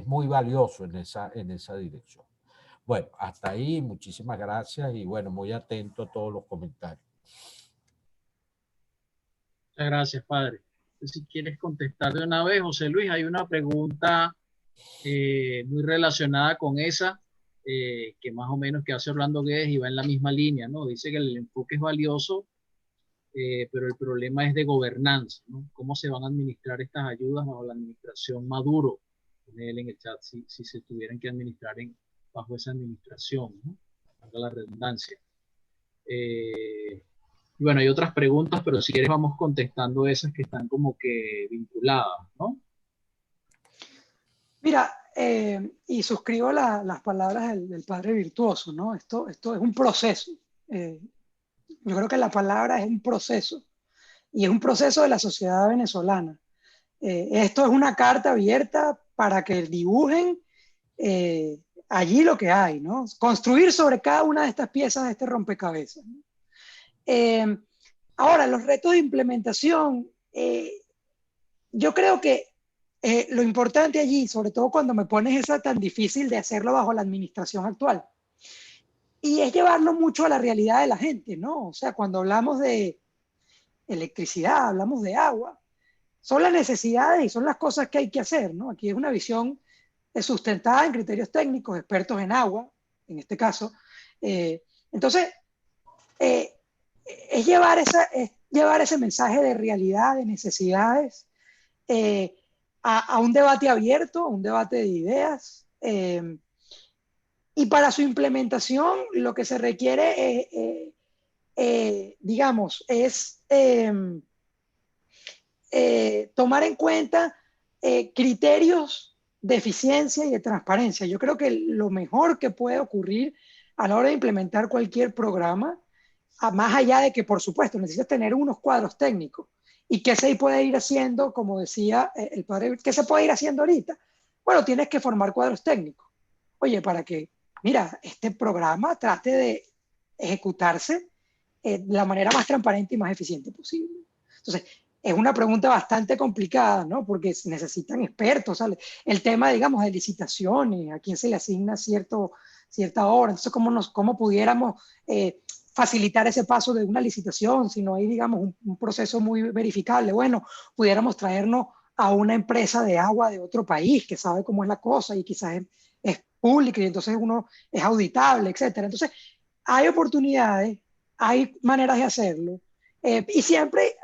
D: muy valioso en esa dirección. Bueno, hasta ahí, muchísimas gracias y bueno, muy atento a todos los comentarios.
A: Muchas gracias, padre. Si quieres contestar de una vez, José Luis, hay una pregunta muy relacionada con esa, que más o menos que hace Orlando Guedes y va en la misma línea, ¿no? Dice que el enfoque es valioso, pero el problema es de gobernanza, ¿no? ¿Cómo se van a administrar estas ayudas bajo la administración Maduro? Pone él en el chat, si se tuvieran que administrar bajo esa administración, ¿no? Para la redundancia. Y bueno, hay otras preguntas, pero si quieres vamos contestando esas que están como que vinculadas, ¿no?
B: Mira, y suscribo las palabras del padre Virtuoso, ¿no? Esto es un proceso. Yo creo que la palabra es un proceso, y es un proceso de la sociedad venezolana. Esto es una carta abierta para que dibujen allí lo que hay, ¿no? Construir sobre cada una de estas piezas de este rompecabezas, ¿no? Ahora, los retos de implementación, yo creo que lo importante allí, sobre todo cuando me pones esa tan difícil de hacerlo bajo la administración actual, y es llevarlo mucho a la realidad de la gente, ¿no? O sea, cuando hablamos de electricidad, hablamos de agua, son las necesidades y son las cosas que hay que hacer, ¿no? Aquí es una visión sustentada en criterios técnicos, expertos en agua, en este caso. Entonces, es llevar ese mensaje de realidad, de necesidades, a un debate abierto, a un debate de ideas. Y para su implementación, lo que se requiere, digamos, es tomar en cuenta criterios de eficiencia y de transparencia. Yo creo que lo mejor que puede ocurrir a la hora de implementar cualquier programa, más allá de que, por supuesto, necesitas tener unos cuadros técnicos, y qué se puede ir haciendo, como decía el padre, ¿qué se puede ir haciendo ahorita? Bueno, tienes que formar cuadros técnicos. Oye, para que, mira, este programa trate de ejecutarse de la manera más transparente y más eficiente posible. Entonces, es una pregunta bastante complicada, ¿no? Porque se necesitan expertos, ¿sale? El tema, digamos, de licitaciones, a quién se le asigna cierta obra. Entonces, ¿cómo pudiéramos facilitar ese paso de una licitación si no hay, digamos, un proceso muy verificable? Bueno, pudiéramos traernos a una empresa de agua de otro país que sabe cómo es la cosa y quizás es pública y entonces uno es auditable, etcétera. Entonces, hay oportunidades, hay maneras de hacerlo. Y siempre,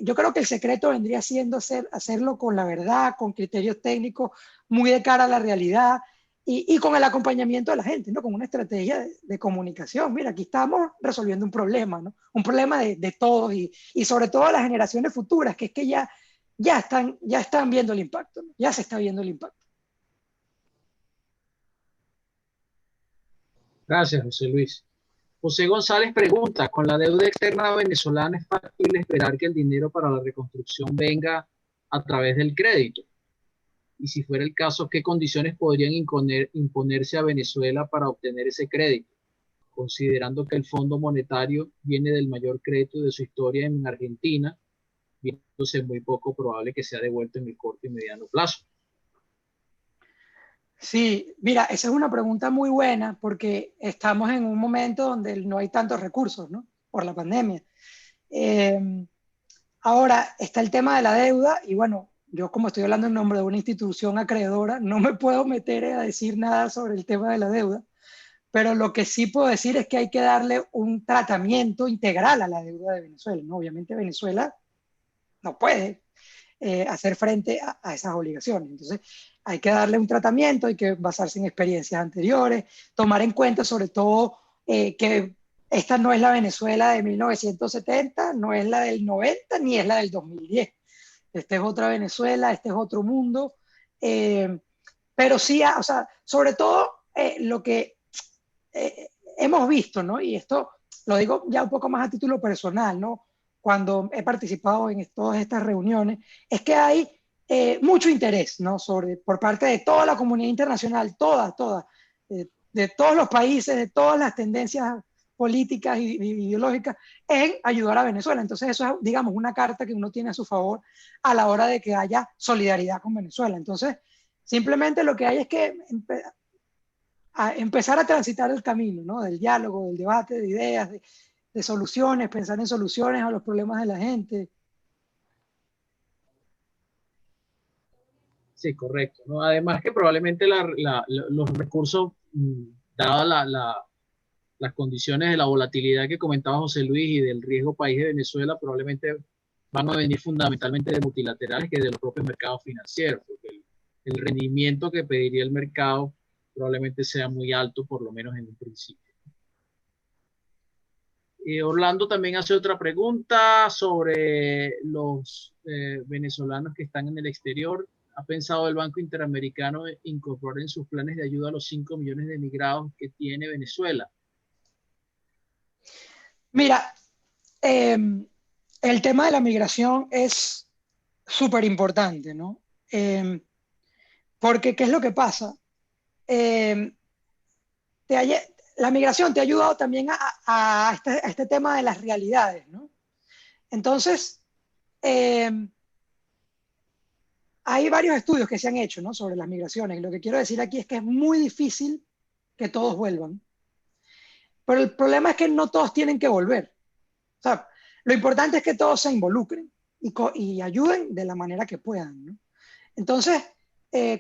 B: yo creo que el secreto vendría siendo hacerlo con la verdad, con criterios técnicos, muy de cara a la realidad y con el acompañamiento de la gente, ¿no? Con una estrategia de comunicación. Mira, aquí estamos resolviendo un problema, ¿no? Un problema de todos y sobre todo las generaciones futuras, que es que ya están viendo el impacto, ¿no? Ya se está viendo el impacto.
A: Gracias, José Luis. José González pregunta, ¿con la deuda externa venezolana es factible esperar que el dinero para la reconstrucción venga a través del crédito? Y si fuera el caso, ¿qué condiciones podrían imponerse a Venezuela para obtener ese crédito? Considerando que el Fondo Monetario viene del mayor crédito de su historia en Argentina, viéndose muy poco probable que sea devuelto en el corto y mediano plazo.
B: Sí, mira, esa es una pregunta muy buena porque estamos en un momento donde no hay tantos recursos, ¿no? Por la pandemia. Eh, Ahora está el tema de la deuda y bueno, yo como estoy hablando en nombre de una institución acreedora, no me puedo meter a decir nada sobre el tema de la deuda, pero lo que sí puedo decir es que hay que darle un tratamiento integral a la deuda de Venezuela, ¿no? Obviamente Venezuela no puede hacer frente a esas obligaciones. Entonces, hay que darle un tratamiento, hay que basarse en experiencias anteriores, tomar en cuenta sobre todo que esta no es la Venezuela de 1970, no es la del 90, ni es la del 2010. Esta es otra Venezuela, este es otro mundo. Pero sí, o sea, sobre todo lo que hemos visto, ¿no? Y esto lo digo ya un poco más a título personal, ¿no? Cuando he participado en todas estas reuniones, es que hay mucho interés, ¿no? Por parte de toda la comunidad internacional, toda, de todos los países, de todas las tendencias políticas y ideológicas, en ayudar a Venezuela. Entonces eso es, digamos, una carta que uno tiene a su favor a la hora de que haya solidaridad con Venezuela. Entonces, simplemente lo que hay es que a empezar a transitar el camino, ¿no? Del diálogo, del debate de ideas, de soluciones, pensar en soluciones a los problemas de la gente.
A: Sí, correcto, ¿no? Además que probablemente los recursos, dadas las condiciones de la volatilidad que comentaba José Luis y del riesgo país de Venezuela, probablemente van a venir fundamentalmente de multilaterales que de los propios mercados financieros, porque el rendimiento que pediría el mercado probablemente sea muy alto, por lo menos en un principio. Orlando también hace otra pregunta sobre los venezolanos que están en el exterior. ¿Ha pensado el Banco Interamericano incorporar en sus planes de ayuda a los 5 millones de emigrados que tiene Venezuela?
B: Mira, el tema de la migración es súper importante, ¿no? Porque, ¿qué es lo que pasa? Eh, la migración te ha ayudado también a este tema de las realidades, ¿no? Entonces, eh, hay varios estudios que se han hecho, ¿no? Sobre las migraciones. Y lo que quiero decir aquí es que es muy difícil que todos vuelvan. Pero el problema es que no todos tienen que volver. O sea, lo importante es que todos se involucren y ayuden de la manera que puedan, ¿no? Entonces,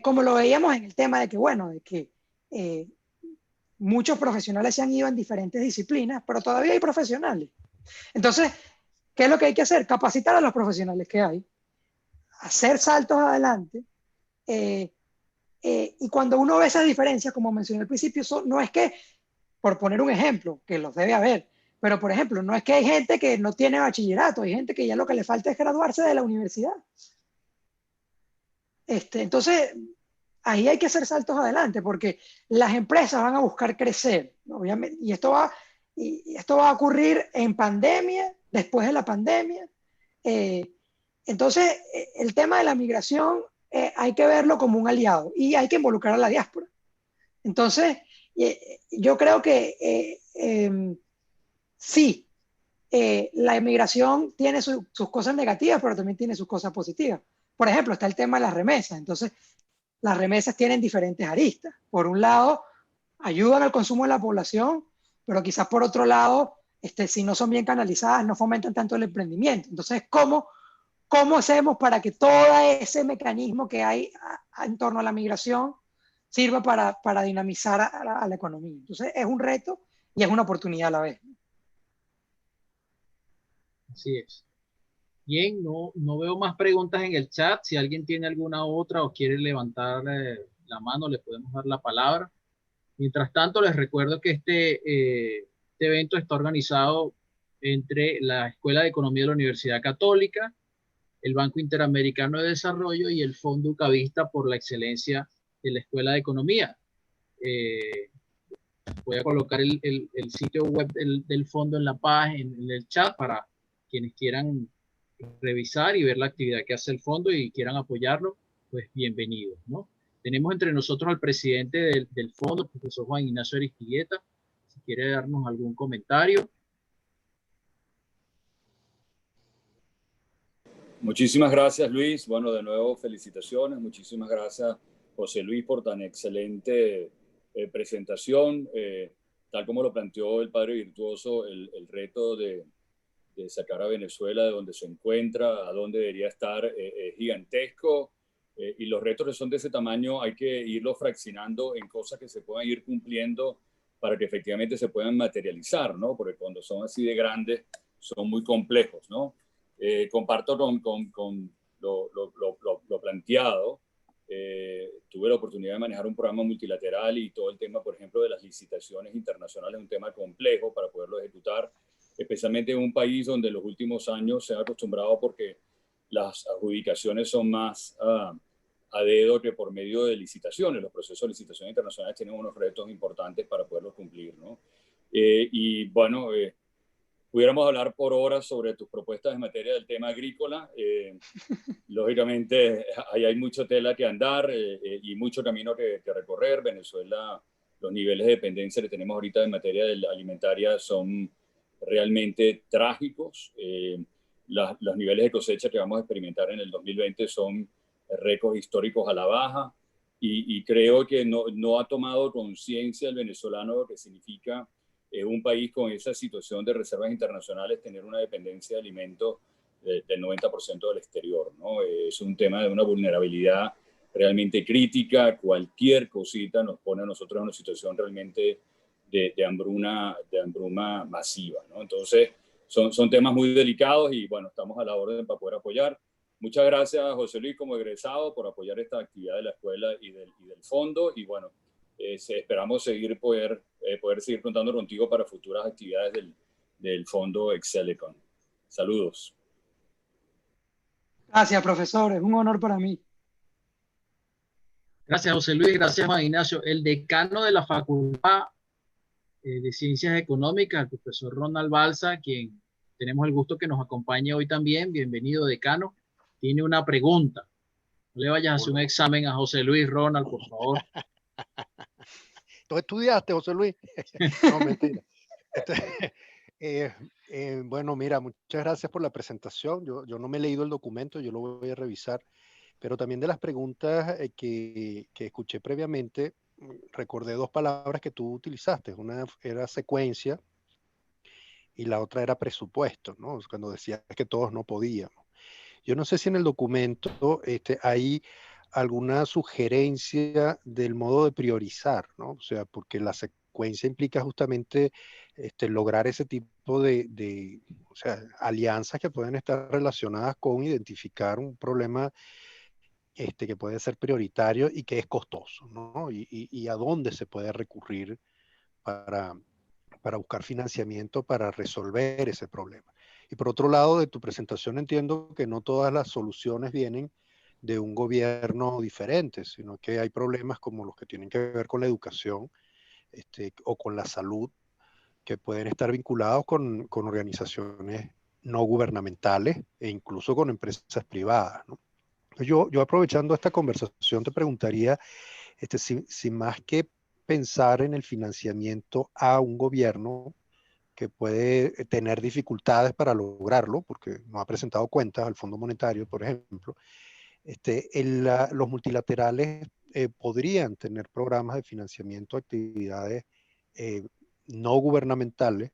B: como lo veíamos en el tema de que, bueno, de que muchos profesionales se han ido en diferentes disciplinas, pero todavía hay profesionales. Entonces, ¿qué es lo que hay que hacer? Capacitar a los profesionales que hay, hacer saltos adelante. Y cuando uno ve esas diferencias, como mencioné al principio, no es que, por poner un ejemplo, que los debe haber, pero por ejemplo, no es que hay gente que no tiene bachillerato, hay gente que ya lo que le falta es graduarse de la universidad. Entonces, ahí hay que hacer saltos adelante porque las empresas van a buscar crecer, ¿no? Obviamente, y esto va a ocurrir en pandemia, después de la pandemia. Entonces, el tema de la migración hay que verlo como un aliado y hay que involucrar a la diáspora. Entonces, yo creo que sí, la inmigración tiene sus cosas negativas, pero también tiene sus cosas positivas. Por ejemplo, está el tema de las remesas. Entonces, las remesas tienen diferentes aristas. Por un lado, ayudan al consumo de la población, pero quizás por otro lado, si no son bien canalizadas, no fomentan tanto el emprendimiento. Entonces, ¿cómo hacemos para que todo ese mecanismo que hay en torno a la migración sirva para dinamizar a la economía? Entonces, es un reto y es una oportunidad a la vez.
A: Así es. Bien, no veo más preguntas en el chat. Si alguien tiene alguna otra o quiere levantar la mano, le podemos dar la palabra. Mientras tanto, les recuerdo que este evento está organizado entre la Escuela de Economía de la Universidad Católica, el Banco Interamericano de Desarrollo y el Fondo Ucavista por la excelencia de la Escuela de Economía. Voy a colocar el sitio web del fondo en la página, en el chat, para quienes quieran revisar y ver la actividad que hace el fondo y quieran apoyarlo, pues bienvenidos, ¿no? Tenemos entre nosotros al presidente del fondo, el profesor Juan Ignacio Aristigueta, si quiere darnos algún comentario.
E: Muchísimas gracias, Luis. Bueno, de nuevo, felicitaciones. Muchísimas gracias, José Luis, por tan excelente presentación. Tal como lo planteó el padre virtuoso, el reto de sacar a Venezuela de donde se encuentra, a donde debería estar, es gigantesco. Y los retos que son de ese tamaño hay que irlos fraccionando en cosas que se puedan ir cumpliendo para que efectivamente se puedan materializar, ¿no? Porque cuando son así de grandes, son muy complejos, ¿no? Comparto con lo planteado. Tuve la oportunidad de manejar un programa multilateral y todo el tema, por ejemplo, de las licitaciones internacionales es un tema complejo para poderlo ejecutar, especialmente en un país donde en los últimos años se ha acostumbrado porque las adjudicaciones son más a dedo que por medio de licitaciones. Los procesos de licitación internacionales tienen unos retos importantes para poderlos cumplir, ¿no? Y bueno, pudiéramos hablar por horas sobre tus propuestas en materia del tema agrícola. Lógicamente, ahí hay mucha tela que andar y mucho camino que recorrer. Venezuela, los niveles de dependencia que tenemos ahorita en materia alimentaria son realmente trágicos. Los niveles de cosecha que vamos a experimentar en el 2020 son récords históricos a la baja y creo que no ha tomado conciencia el venezolano de lo que significa un país con esa situación de reservas internacionales tener una dependencia de alimentos del 90% del exterior, ¿no? Es un tema de una vulnerabilidad realmente crítica. Cualquier cosita nos pone a nosotros en una situación realmente de hambruna masiva, ¿no? Entonces, son temas muy delicados y, bueno, estamos a la orden para poder apoyar. Muchas gracias, José Luis, como egresado, por apoyar esta actividad de la escuela y del fondo. Y, bueno, esperamos poder seguir contando contigo para futuras actividades del fondo Excelecon. Saludos.
B: Gracias, profesor. Es un honor para mí.
A: Gracias, José Luis. Gracias, Juan Ignacio. El decano de la Facultad de Ciencias Económicas, el profesor Ronald Balsa, quien tenemos el gusto que nos acompañe hoy también. Bienvenido, decano. Tiene una pregunta. No le vayas a hacer un examen a José Luis, Ronald, por favor.
F: ¿Tú estudiaste, José Luis? No, mentira. Bueno, mira, muchas gracias por la presentación. Yo no me he leído el documento, yo lo voy a revisar, pero también de las preguntas que escuché previamente, recordé dos palabras que tú utilizaste. Una era secuencia y la otra era presupuesto, ¿no? Cuando decías que todos no podíamos. Yo no sé si en el documento hay alguna sugerencia del modo de priorizar, ¿no? O sea, porque la secuencia implica justamente lograr ese tipo de o sea, alianzas que pueden estar relacionadas con identificar un problema que puede ser prioritario y que es costoso, ¿no? Y a dónde se puede recurrir para buscar financiamiento para resolver ese problema. Y por otro lado, de tu presentación entiendo que no todas las soluciones vienen de un gobierno diferente, sino que hay problemas como los que tienen que ver con la educación o con la salud, que pueden estar vinculados con organizaciones no gubernamentales e incluso con empresas privadas, ¿no? Yo aprovechando esta conversación te preguntaría si más que pensar en el financiamiento a un gobierno, que puede tener dificultades para lograrlo, porque no ha presentado cuentas al Fondo Monetario, por ejemplo, los multilaterales podrían tener programas de financiamiento de actividades no gubernamentales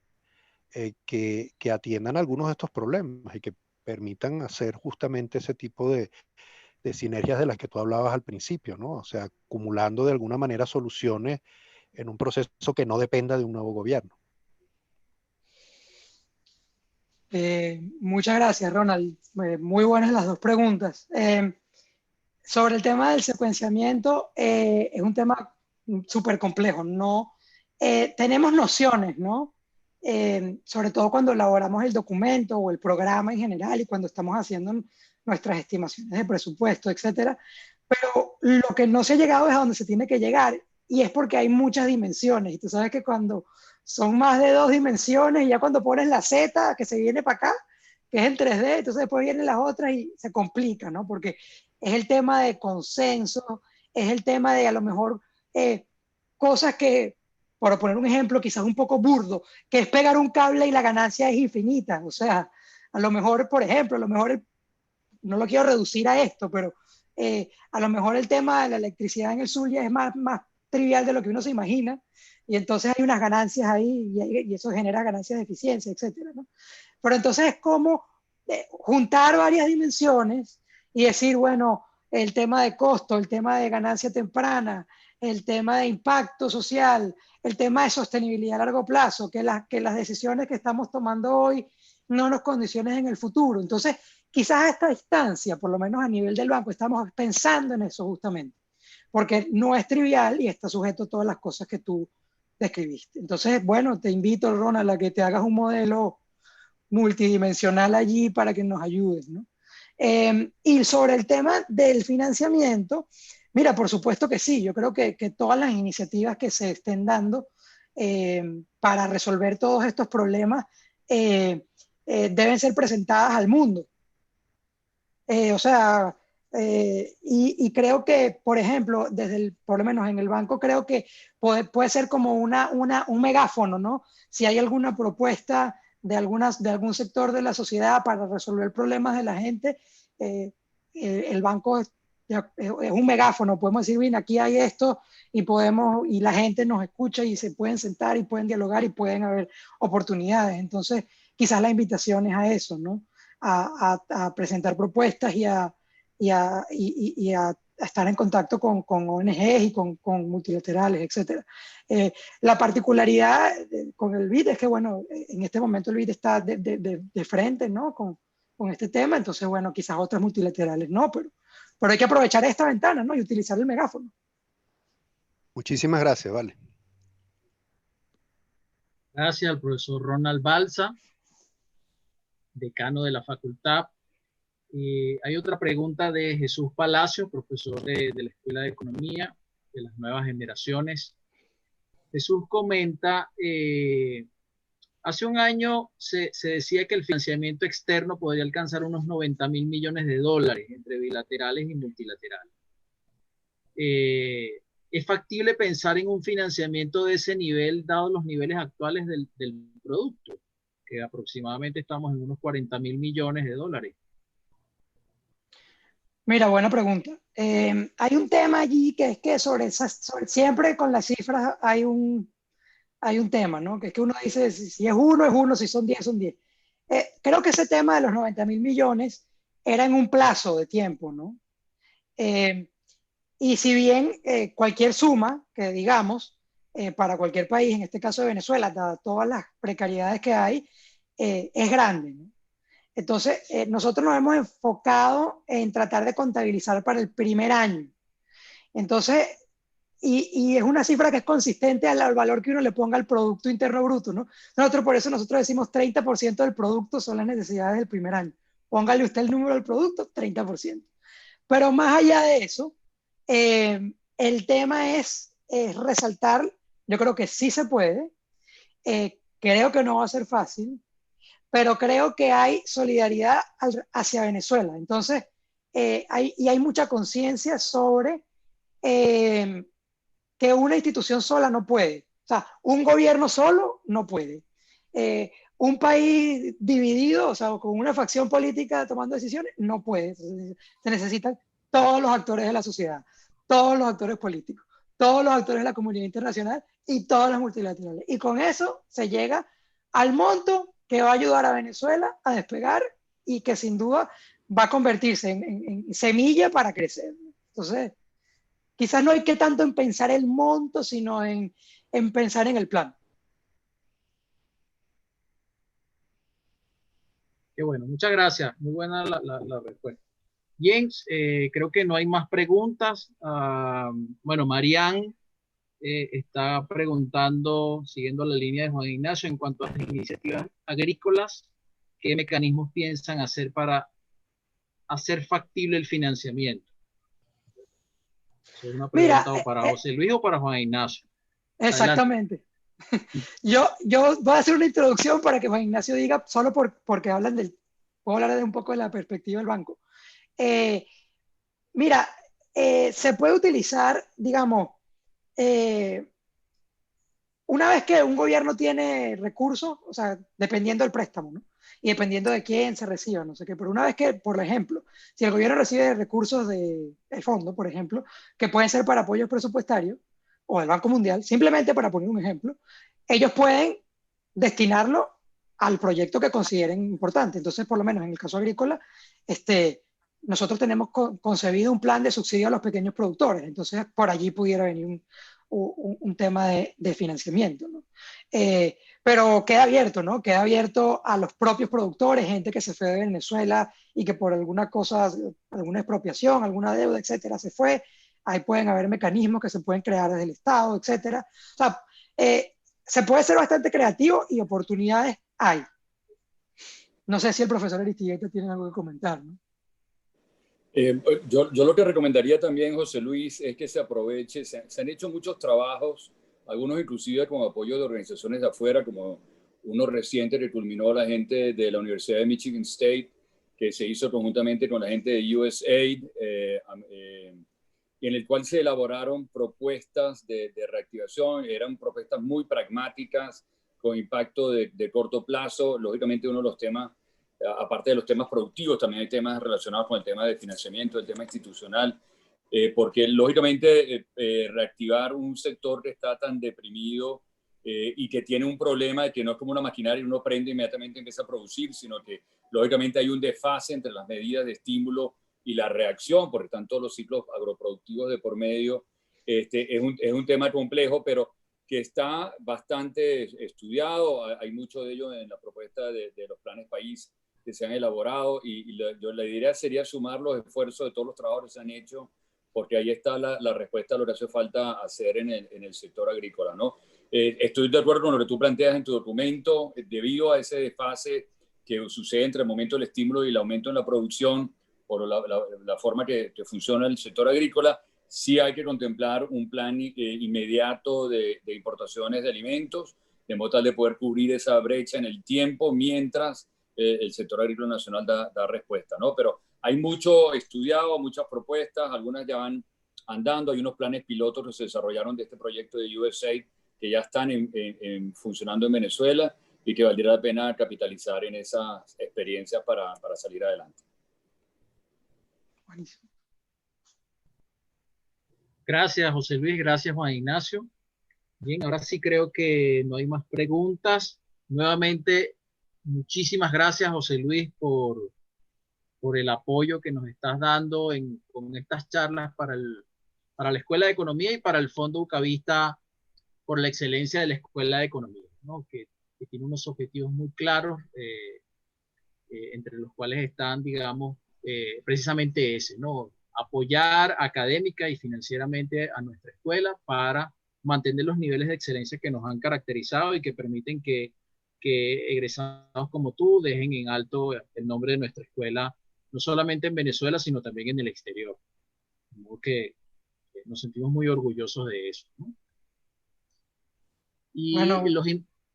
F: que atiendan algunos de estos problemas y que permitan hacer justamente ese tipo de sinergias de las que tú hablabas al principio, ¿no? O sea, acumulando de alguna manera soluciones en un proceso que no dependa de un nuevo gobierno.
B: Muchas gracias, Ronald. Muy buenas las dos preguntas. Sobre el tema del secuenciamiento, es un tema súper complejo. No, tenemos nociones, ¿no? Sobre todo cuando elaboramos el documento o el programa en general y cuando estamos haciendo nuestras estimaciones de presupuesto, etcétera. Pero lo que no se ha llegado es a donde se tiene que llegar, y es porque hay muchas dimensiones. Y tú sabes que cuando son más de 2 dimensiones, ya cuando pones la Z que se viene para acá, que es en 3D, entonces después vienen las otras y se complica, ¿no? Porque es el tema de consenso, es el tema de a lo mejor cosas que, por poner un ejemplo quizás un poco burdo, que es pegar un cable y la ganancia es infinita. O sea, a lo mejor, por ejemplo, a lo mejor, no lo quiero reducir a esto, pero a lo mejor el tema de la electricidad en el sur ya es más trivial de lo que uno se imagina, y entonces hay unas ganancias ahí y eso genera ganancias de eficiencia, etcétera, ¿no? Pero entonces es como juntar varias dimensiones y decir, bueno, el tema de costo, el tema de ganancia temprana, el tema de impacto social, el tema de sostenibilidad a largo plazo, que las decisiones que estamos tomando hoy no nos condicionen en el futuro. Entonces, quizás a esta distancia, por lo menos a nivel del banco, estamos pensando en eso justamente, porque no es trivial y está sujeto a todas las cosas que tú describiste. Entonces, bueno, te invito, Ronald, a que te hagas un modelo multidimensional allí para que nos ayudes, ¿no? Y sobre el tema del financiamiento, mira, por supuesto que sí, yo creo que todas las iniciativas que se estén dando para resolver todos estos problemas deben ser presentadas al mundo. O sea, y creo que, por ejemplo, por lo menos en el banco, creo que puede ser como un megáfono, ¿no? Si hay alguna propuesta de algún sector de la sociedad para resolver problemas de la gente, el banco es un megáfono. Podemos decir, bien, aquí hay esto y la gente nos escucha y se pueden sentar y pueden dialogar y pueden haber oportunidades. Entonces, quizás la invitación es a eso, ¿no? A presentar propuestas y a estar en contacto con ONGs y con multilaterales, etc. La particularidad con el BID es que, bueno, en este momento el BID está de frente, ¿no? con este tema, entonces, bueno, quizás otras multilaterales no, pero hay que aprovechar esta ventana, ¿no? Y utilizar el megáfono.
F: Muchísimas gracias, vale.
A: Gracias al profesor Ronald Balsa, decano de la facultad. Hay otra pregunta de Jesús Palacio, profesor de la Escuela de Economía de las nuevas generaciones. Jesús comenta, hace un año se decía que el financiamiento externo podría alcanzar unos 90.000 millones de dólares entre bilaterales y multilaterales. ¿Es factible pensar en un financiamiento de ese nivel, dados los niveles actuales del producto? Que aproximadamente estamos en unos 40.000 millones de dólares.
B: Mira, buena pregunta. Hay un tema allí que es que siempre con las cifras hay un tema, ¿no? Que es que uno dice, si es uno, si son 10, son 10. Creo que ese tema de los 90.000 millones era en un plazo de tiempo, ¿no? Y si bien cualquier suma que digamos para cualquier país, en este caso de Venezuela, dadas todas las precariedades que hay, es grande, ¿no? Entonces, nosotros nos hemos enfocado en tratar de contabilizar para el primer año. Entonces, y es una cifra que es consistente al valor que uno le ponga al Producto Interno Bruto, ¿no? Por eso nosotros decimos 30% del producto son las necesidades del primer año. Póngale usted el número del producto, 30%. Pero más allá de eso, el tema es resaltar, yo creo que sí se puede, creo que no va a ser fácil, pero creo que hay solidaridad hacia Venezuela. Entonces, hay mucha conciencia sobre que una institución sola no puede. O sea, un gobierno solo no puede. Un país dividido, o sea, con una facción política tomando decisiones, no puede. Se necesitan todos los actores de la sociedad, todos los actores políticos, todos los actores de la comunidad internacional y todos los multilaterales. Y con eso se llega al monto que va a ayudar a Venezuela a despegar y que sin duda va a convertirse en semilla para crecer. Entonces, quizás no hay que tanto en pensar el monto, sino en pensar en el plan.
A: Qué bueno, muchas gracias. Muy buena la respuesta. Bien, creo que no hay más preguntas. Bueno, Marianne está preguntando, siguiendo la línea de Juan Ignacio, en cuanto a las iniciativas agrícolas, ¿qué mecanismos piensan hacer para hacer factible el financiamiento? Es una pregunta o para José Luis o para Juan Ignacio.
B: Exactamente. Yo voy a hacer una introducción para que Juan Ignacio diga, solo porque hablan puedo hablar de un poco de la perspectiva del banco. Mira, se puede utilizar, digamos, una vez que un gobierno tiene recursos, o sea, dependiendo del préstamo, ¿no? Y dependiendo de quién se reciba, no sé qué, pero una vez que, por ejemplo, si el gobierno recibe recursos del fondo, por ejemplo, que pueden ser para apoyos presupuestarios, o del Banco Mundial, simplemente para poner un ejemplo, ellos pueden destinarlo al proyecto que consideren importante. Entonces, por lo menos en el caso agrícola, nosotros tenemos concebido un plan de subsidio a los pequeños productores. Entonces, por allí pudiera venir un tema de financiamiento, ¿no? Pero queda abierto, ¿no? Queda abierto a los propios productores, gente que se fue de Venezuela y que por alguna cosa, alguna expropiación, alguna deuda, etcétera, se fue. Ahí pueden haber mecanismos que se pueden crear desde el Estado, etcétera. O sea, se puede ser bastante creativo y oportunidades hay. No sé si el profesor Aristigueta tiene algo que comentar, ¿no?
E: Yo lo que recomendaría también, José Luis, es que se aproveche, se han hecho muchos trabajos, algunos inclusive con apoyo de organizaciones de afuera, como uno reciente que culminó la gente de la Universidad de Michigan State, que se hizo conjuntamente con la gente de USAID, y en el cual se elaboraron propuestas de reactivación, eran propuestas muy pragmáticas, con impacto de corto plazo. Lógicamente uno de los temas, aparte de los temas productivos, también hay temas relacionados con el tema de financiamiento, el tema institucional, porque lógicamente reactivar un sector que está tan deprimido y que tiene un problema de que no es como una maquinaria y uno prende e inmediatamente empieza a producir, sino que lógicamente hay un desfase entre las medidas de estímulo y la reacción, porque están todos los ciclos agroproductivos de por medio. Es un tema complejo, pero que está bastante estudiado. Hay mucho de ello en la propuesta de los planes país que se han elaborado, y la idea sería sumar los esfuerzos de todos los trabajos que se han hecho, porque ahí está la respuesta a lo que hace falta hacer en el sector agrícola, ¿no? Estoy de acuerdo con lo que tú planteas en tu documento. Debido a ese desfase que sucede entre el momento del estímulo y el aumento en la producción, por la forma que funciona el sector agrícola, sí hay que contemplar un plan inmediato de importaciones de alimentos, de modo tal de poder cubrir esa brecha en el tiempo mientras el sector agrícola nacional da respuesta, ¿no? Pero hay mucho estudiado, muchas propuestas, algunas ya van andando. Hay unos planes pilotos que se desarrollaron de este proyecto de USAID que ya están funcionando en Venezuela y que valdría la pena capitalizar en esas experiencias para salir adelante.
B: Buenísimo.
A: Gracias, José Luis. Gracias, Juan Ignacio. Bien, ahora sí creo que no hay más preguntas. Nuevamente, muchísimas gracias, José Luis, por el apoyo que nos estás dando con estas charlas para la Escuela de Economía y para el Fondo Ucavista por la excelencia de la Escuela de Economía, ¿no? Que tiene unos objetivos muy claros, entre los cuales están, digamos, precisamente ese, ¿no? Apoyar académica y financieramente a nuestra escuela para mantener los niveles de excelencia que nos han caracterizado y que permiten que egresados como tú dejen en alto el nombre de nuestra escuela, no solamente en Venezuela, sino también en el exterior. Como que nos sentimos muy orgullosos de eso, ¿no? Y
B: Bueno,
A: los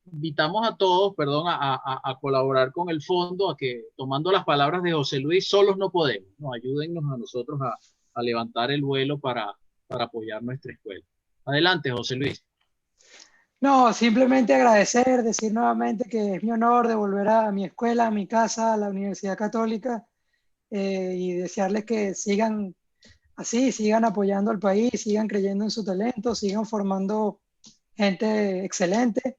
A: invitamos a todos, perdón, a colaborar con el fondo, a que, tomando las palabras de José Luis, solos no podemos, ¿no? Ayúdennos a nosotros a levantar el vuelo para apoyar nuestra escuela. Adelante, José Luis.
B: No, simplemente agradecer, decir nuevamente que es mi honor de volver a mi escuela, a mi casa, a la Universidad Católica, y desearles que sigan así, sigan apoyando al país, sigan creyendo en su talento, sigan formando gente excelente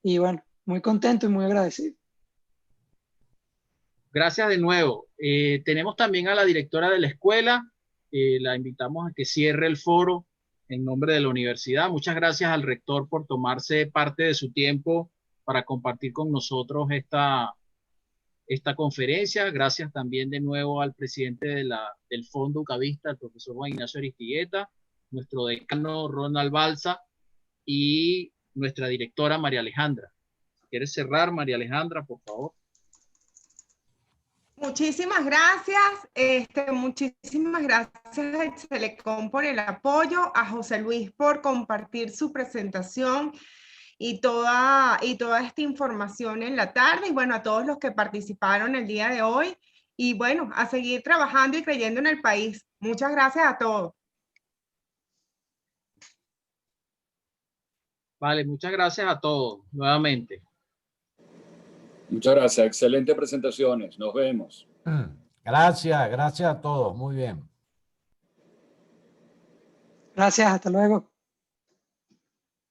B: y bueno, muy contento y muy agradecido.
A: Gracias de nuevo. Tenemos también a la directora de la escuela. La invitamos a que cierre el foro en nombre de la universidad. Muchas gracias al rector por tomarse parte de su tiempo para compartir con nosotros esta conferencia. Gracias también de nuevo al presidente del Fondo Ucavista, el profesor Juan Ignacio Aristigueta, nuestro decano Ronald Balsa y nuestra directora María Alejandra. ¿Quieres cerrar, María Alejandra, por favor?
G: Muchísimas gracias, muchísimas gracias a Excelecom por el apoyo, a José Luis por compartir su presentación y toda esta información en la tarde, y bueno, a todos los que participaron el día de hoy, y bueno, a seguir trabajando y creyendo en el país. Muchas gracias a todos.
A: Vale, muchas gracias a todos nuevamente.
E: Muchas gracias. Excelentes presentaciones. Nos vemos.
D: Gracias a todos. Muy bien.
B: Gracias, hasta luego.